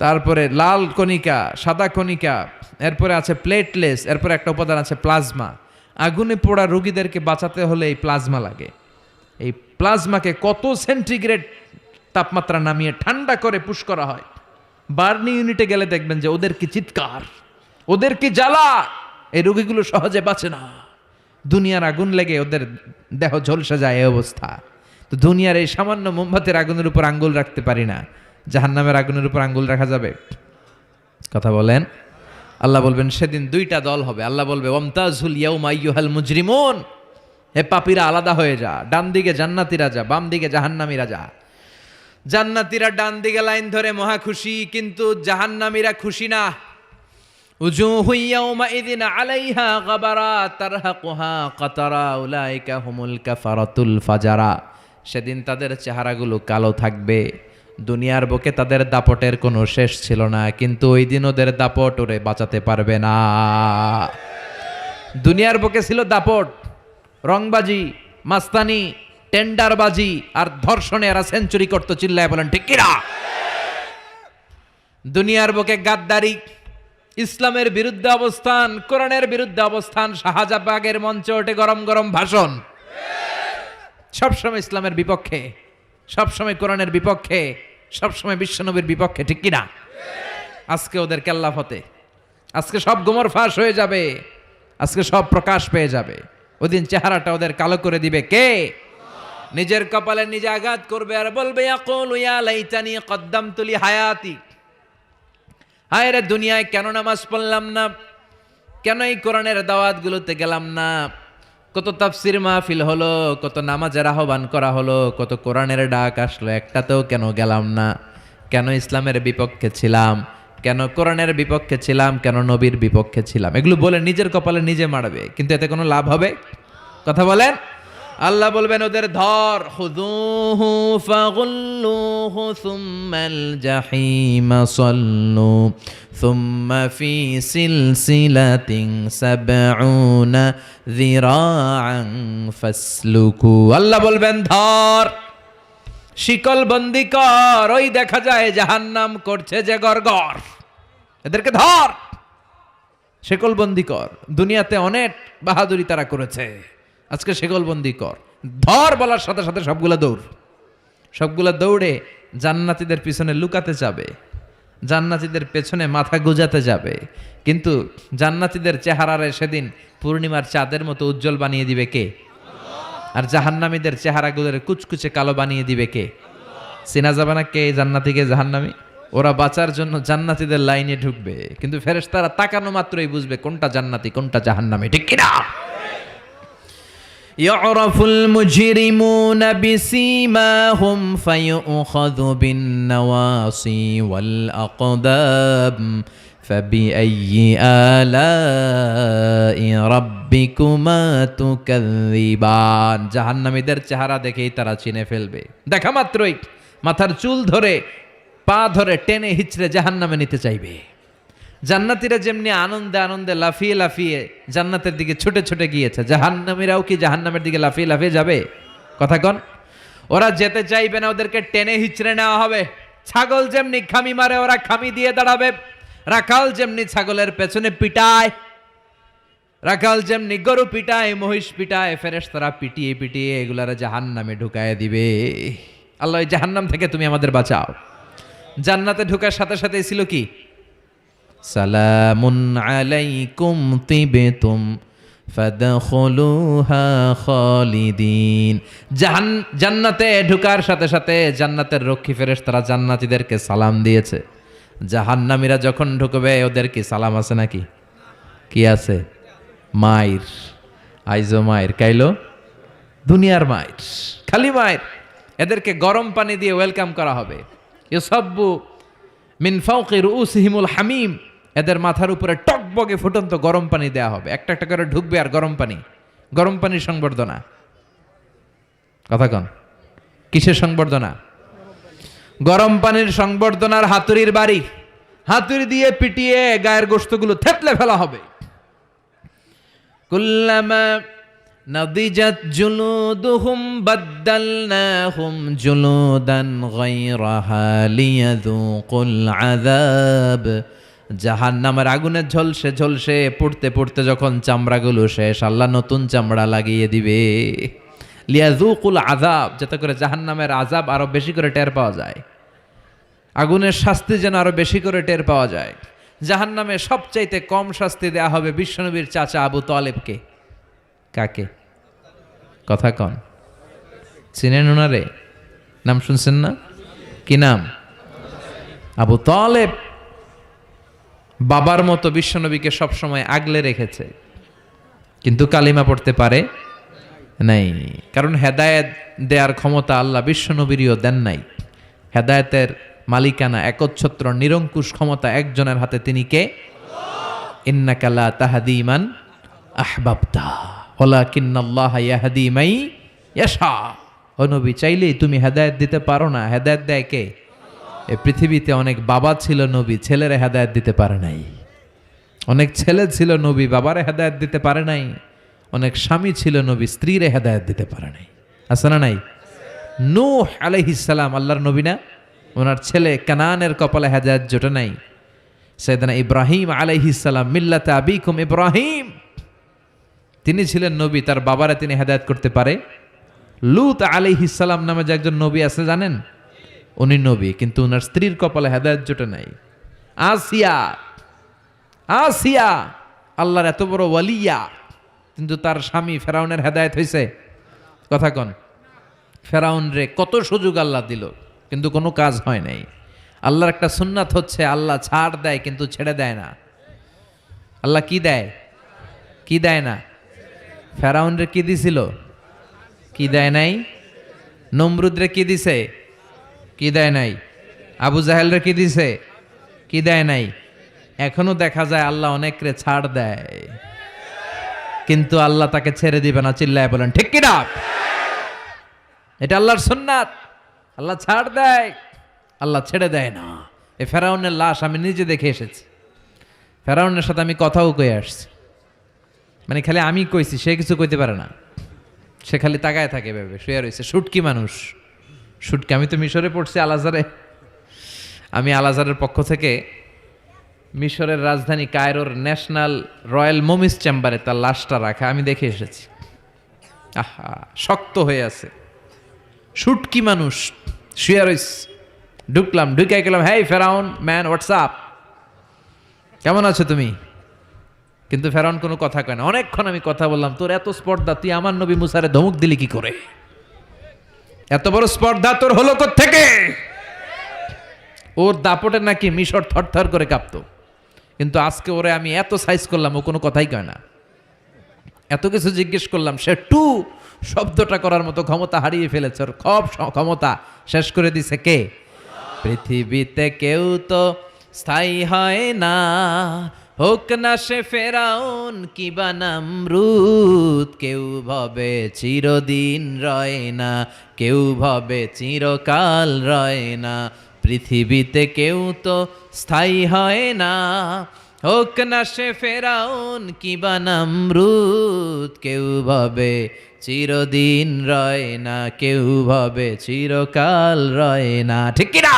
তারপরে লাল কণিকা, সাদা কণিকা, এরপরে আছে প্লেটলেস, এরপরে একটা উপাদান আছে প্লাজমা। আগুনে পোড়া রোগীদেরকে বাঁচাতে হলে এই প্লাজমা লাগে। এই প্লাজমাকে কত সেন্টিগ্রেড তাপমাত্রা নামিয়ে ঠান্ডা করে পুশ করা হয়। বার্নি ইউনিটে গেলে দেখবেন যে ওদের কি চিৎকার, ওদের কি জ্বালা! এই রোগীগুলো সহজে বাঁচে না। দুনিয়ার আগুন লেগে ওদের দেহ ঝলসে যায়, এই অবস্থা। তো দুনিয়ার এই সামান্য মোমবাতির আগুনের উপর আঙ্গুল রাখতে পারি না, জাহান্নামের আগুনের উপর আঙ্গুল রাখা যাবে? কথা বলেন। আল্লাহ বলবেন সেদিন 2টা দল হবে। আল্লাহ বলবে, ওয়ামতাজুল ইয়াউমা আইয়ুহাল মুজরিমুন, হে পাপীরা আলাদা হয়ে যা। ডান দিকে জান্নাতীরা যা, বাম দিকে জাহান্নামীরা যা। জান্নাতীরা ডান দিকে লাইন ধরে মহা খুশি, কিন্তু জাহান্নামীরা খুশি না। উজুহু ইয়াউমাইযিন আলাইহা গাবারা তারহাকুহা কাতারা উলাইকা হুমুল কাফারাতুল ফাজারা। সেদিন তাদের চেহারাগুলো কালো থাকবে। দুনিয়ার বুকে তাদের দাপটের কোনো শেষ ছিল না, কিন্তু ওই দিন ওদের দাপট ওরে বাঁচাতে পারবে না। দুনিয়ার বুকে ছিল দাপট, রংবাজি, মাস্তানি, টেন্ডারবাজি আর ধর্ষণে এরা সেঞ্চুরি করতো। চিল্লায় বলেন ঠিক কিনা? দুনিয়ার বুকে গাদ্দারি, ইসলামের বিরুদ্ধে অবস্থান, কোরআনের বিরুদ্ধে অবস্থান, শাহজাবাগের মঞ্চে ওঠে গরম গরম ভাষণ। সবসময় ইসলামের বিপক্ষে, সবসময় কোরআনের বিপক্ষে, সবসময় বিশ্বনবীর বিপক্ষে, ঠিক কিনা? আজকে ওদের কেল্লা ফতে, আজকে সব গোমর ফাঁস হয়ে যাবে, আজকে সব প্রকাশ পেয়ে যাবে। ওদিন চেহারাটা ওদের কালো করে দিবে কে? নিজের কপালে নিজে আঘাত করবে আর বলবে ইয়াকুলু ইয়া লাইতানি কদ্দামতু লি হায়াতি, হায় রে দুনিয়ায় কেন নামাজ পড়লাম না, কেন এই কোরআনের দাওয়াতগুলোতে গেলাম না, কত তাফসির মাহফিল হলো, কত নামাজের আহ্বান করা হলো, কত কোরআনের ডাক আসলো, একটাতেও কেন গেলাম না, কেন ইসলামের বিপক্ষে ছিলাম, কেন কোরআনের বিপক্ষে ছিলাম, কেন নবীর বিপক্ষে ছিলাম, এগুলো বলে নিজের কপালে নিজে মারবে, কিন্তু এতে কোনো লাভ হবে? কথা বলেন। আল্লাহ বলবেন ওদের ধর, খুযূহু ফাগুল্লুহু সুম্মাল জাহিমা সাল্লু সুম্মা ফি সিলসিলাতিন সাবউনা যিরাআন ফাসলুকু। আল্লাহ বলবেন ধর, শিকল বন্দি কর, ওই দেখা যায় জাহান্নাম করছে যে গড়গড়, এদেরকে ধর, শিকল বন্দি কর। দুনিয়াতে অনেক বাহাদুরি তারা করেছে, আজকে শিকলবন্দি কর। ধর বলার সাথে সাথে সবগুলা দৌড়ে জান্নাতীদের পিছনে লুকাতে যাবে, জান্নাতীদের পেছনে মাথা গুজাতে যাবে, কিন্তু জান্নাতীদের চেহারারে সেদিন পূর্ণিমার চাঁদের মতো উজ্জ্বল বানিয়ে দিবে কে? আর জাহান্নামীদের চেহারাগুলোর কুচকুচে কালো বানিয়ে দিবে কে? চেনা যাবে না কে জান্নাতীকে জাহান্নামী? ওরা বাঁচার জন্য জান্নাতীদের লাইনে ঢুকবে, কিন্তু ফেরেশতারা তাকানো মাত্রই বুঝবে কোনটা জান্নাতি কোনটা জাহান্নামী, ঠিক কিনা? يعرف المجرمون بسيماهم فيؤخذ بالنواصي والأقدام فبأي آلاء ربكما تكذبان। জাহান্নামীদের চেহারা দেখেই তারা চিনে ফেলবে, দেখা মাত্রই মাথার চুল ধরে পা ধরে টেনে হিচড়ে জাহান্নামে নিতে চাইবে। জান্নাতীরা যেমনি আনন্দে আনন্দে লাফিয়ে লাফিয়ে জান্নাতের দিকে ছুটে ছুটে গিয়েছে, জাহান্নামীরাও কি জাহান্নামের দিকে লাফিয়ে লাফিয়ে যাবে? কথা কন। ওরা যেতে চাইবে না, ওদেরকে টেনে হিচড়ে নেওয়া হবে। ছাগল যেমনি খামি মারে ওরা খামি দিয়ে দাঁড়াবে, রাখাল যেমনি ছাগলের পেছনে পিটায়, রাখাল যেমনি গরু পিটায়, মহিষ পিটায়, ফেরেশতারা পিটিয়ে পিটিয়ে এগুলারা জাহান্নামে ঢুকায় দিবে। আল্লাহ এই জাহান্নাম থেকে তুমি আমাদের বাঁচাও। জান্নাতে ঢোকার সাথে সাথে ছিল কি? সালামুন আলাইকুম তিবতুম ফাদখুলুহা খালিদিন। জান্নাতে ঢোকার সাথে সাথে জান্নাতের রক্ষী ফেরেশতারা জান্নাতীদেরকে সালাম দিয়েছে। জাহান্নামীরা যখন ঢুকবে ওদের কি সালাম আছে নাকি? কি আছে? মাইর, আইজো মাইর, কাইলো দুনিয়ার মাইর, খালি মাইর। এদেরকে গরম পানি দিয়ে ওয়েলকাম করা হবে। ইউসাব্বু মিন ফাওকি রুউসিহিমুল হামিম, এদের মাথার উপরে টকবগে ফুটন্ত গরম পানি দেয়া হবে। একটা একটা করে ঢুকবে আর গরম পানির সংবর্ধনা। কথা কন, কিসের সংবর্ধনা? গরম পানির সংবর্ধনার হাতুড়ির বাড়ি, হাতুড়ি দিয়ে পিটিয়ে গায়ের গোশতগুলো থেতলে ফেলা হবে। কুল্লামা নাদিজাত জুলুদুহুম বাদদালনাহুম জুলুদান গায়রাহা লিয়াযুকুল আযাব। জাহান্নামের আগুনে ঝলসে ঝলসে পড়তে পড়তে যখন চামড়াগুলো শেষ, আল্লাহ নতুন চামড়া লাগিয়ে দিবে। লিয়াযুকুল আযাব, যাতে করে জাহান্নামের আযাব আরো বেশি করে টের পাওয়া যায়, আগুনের শাস্তি যেন আরো বেশি করে টের পাওয়া যায়। জাহান্নামে সবচাইতে কম শাস্তি দেয়া হবে বিশ্বনবীর চাচা আবু তালেবকে। কাকে? কথা কন, চিনেন ওনারে? নাম শুনছেন না? কি নাম? আবু তালেব। বাবার মতো বিশ্বনবীকে সবসময় আগলে রেখেছে, কিন্তু কালিমা পড়তে পারে নাই, কারণ হেদায়েত দেওয়ার ক্ষমতা আল্লাহ বিশ্বনবীরও দেন নাই। হেদায়েতের মালিকানা, একচ্ছত্র নিরঙ্কুশ ক্ষমতা একজনের হাতে, তিনি কে? ইন্নাকা লা তাহদি মান আহবাবতা ওয়ালাকিন্নাল্লাহা ইয়াহদি মান ইয়াশা। ও নবী, চাইলেই তুমি হেদায়েত দিতে পারো না। হেদায়েত দেয় কে? এই পৃথিবীতে অনেক বাবা ছিল নবী, ছেলেরা হেদায়েত দিতে পারে নাই। অনেক ছেলে ছিল নবী, বাবারে হেদায়েত দিতে পারে নাই। অনেক স্বামী ছিল নবী, স্ত্রীরে হেদায়েত দিতে পারে নাই। আছে না নাই? নূহ আলাইহিস সালাম আল্লাহর নবী না? ওনার ছেলে কানানের কপালে হেদায়েত জোটে নাই। সাইয়েদনা ইব্রাহিম আলাইহিস সালাম, মিল্লাতে আবিকুম ইব্রাহিম, তিনি ছিলেন নবী, তার বাবারে তিনি হেদায়েত করতে পারে লূত আলাইহিস সালাম নামে যে একজন নবী আছে জানেন, উনি নবী, কিন্তু ওনার স্ত্রীর কপালে হেদায়েত জোটে নাই। আসিয়া, আসিয়া আল্লাহর এত বড় ওয়ালিয়া, কিন্তু তার স্বামী ফেরাউনের হেদায়েত হয়েছে? কথা কন। ফেরাউন রে কত সুযোগ আল্লাহ দিল, কিন্তু কোনো কাজ হয় নাই। আল্লাহর একটা সুন্নাত হচ্ছে আল্লাহ ছাড় দেয় কিন্তু ছেড়ে দেয় না। আল্লাহ কি দেয়? কি দেয় না? ফেরাউন রে কি দিছিল? কি দেয় নাই? নমরুদ রে কি দিছে? কি দেয় নাই? আবু জাহেল রে কি দিছে? কি দেয় নাই? এখনো দেখা যায় আল্লাহ অনেক রে ছাড় দেয়, কিন্তু আল্লাহ তাকে ছেড়ে দিবে না। চিল্লায় বলেন ঠিক কি না? এটা আল্লাহর সুন্নাত। আল্লাহ ছাড় দেয়, আল্লাহ ছেড়ে দেয় না। এই ফেরাউনের লাশ আমি নিজে দেখে এসেছি। ফেরাউনের সাথে আমি কথাও কয়ে আসছি, মানে খালি আমি কইছি, সে কিছু কইতে পারে না। সে খালি তাকায় থাকে, ভেবে শুয়ে রয়েছে। শুটকি মানুষ, শুটকি। আমি তো মিশরে পড়ছি, আল আজহারে। আমি আল আজহারের পক্ষ থেকে মিশরের রাজধানী কায়রোর ন্যাশনাল রয়্যাল মমিস চেম্বারে তার লাশটা রাখা আমি দেখে এসেছি। আহা, শক্ত হয়ে আছে, শুটকি মানুষ, শুয়ে রইস। ঢুকলাম, ঢুকে গেলাম, হেই ফেরাউন ম্যান, হোয়াটসঅ্যাপ, কেমন আছো তুমি? কিন্তু ফেরাউন কোনো কথা কয় না। অনেকক্ষণ আমি কথা বললাম, তোর এত স্পর্ধা, তুই আমার নবী মুসারে ধমক দিলি কি করে? এত বড় স্পর্ধা তোর হলো কোত্থেকে? ওর দাপটে নাকি মিশর থরথর করে কাঁপতো, কিন্তু আজকে ওরে আমি এত সাইজ করলাম, ও কোনো কথাই কয় না। এত কিছু জিজ্ঞেস করলাম, সে টু শব্দটা করার মতো ক্ষমতা হারিয়ে ফেলেছে। ওর ক্ষমতা শেষ করে দিছে কে? পৃথিবীতে কেউ তো স্থায়ী হয় না, হোক না সে ফেরাউন কিবা নমরুদ। কেউ ভাবে চিরদিন রয় না, কেউ ভাবে চিরকাল রয় না। পৃথিবীতে কেউ তো স্থায়ী হয় না, হোক না সে ফেরাউন কিবা নমরুদ। কেউ ভাবে চিরদিন রয় না, কেউ ভাবে চিরকাল রয় না। ঠিক কি না?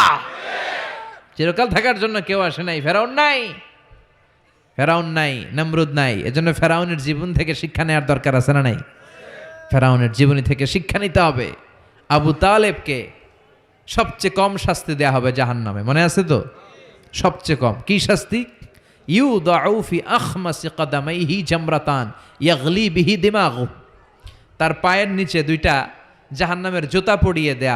চিরকাল থাকার জন্য কেউ আসে নাই। ফেরাউন নাই, ফেরাউন নাই, নমরুদ নাই। এজন্য ফেরাউনের জীবন থেকে শিক্ষা নেওয়ার দরকার আছে না নাই? ফেরাউনের জীবনী থেকে শিক্ষা নিতে হবে। আবু তালেবকে সবচেয়ে কম শাস্তি দেয়া হবে জাহান্নামে, মনে আছে তো? সবচেয়ে কম কি শাস্তি? ইউদাউ ফি আখমাসি কদামাইহি জামরাতান ইয়াগলি বিহি দিমাগু। তার পায়ের নিচে দুইটা জাহান্নামের জুতা পরিয়ে দেয়া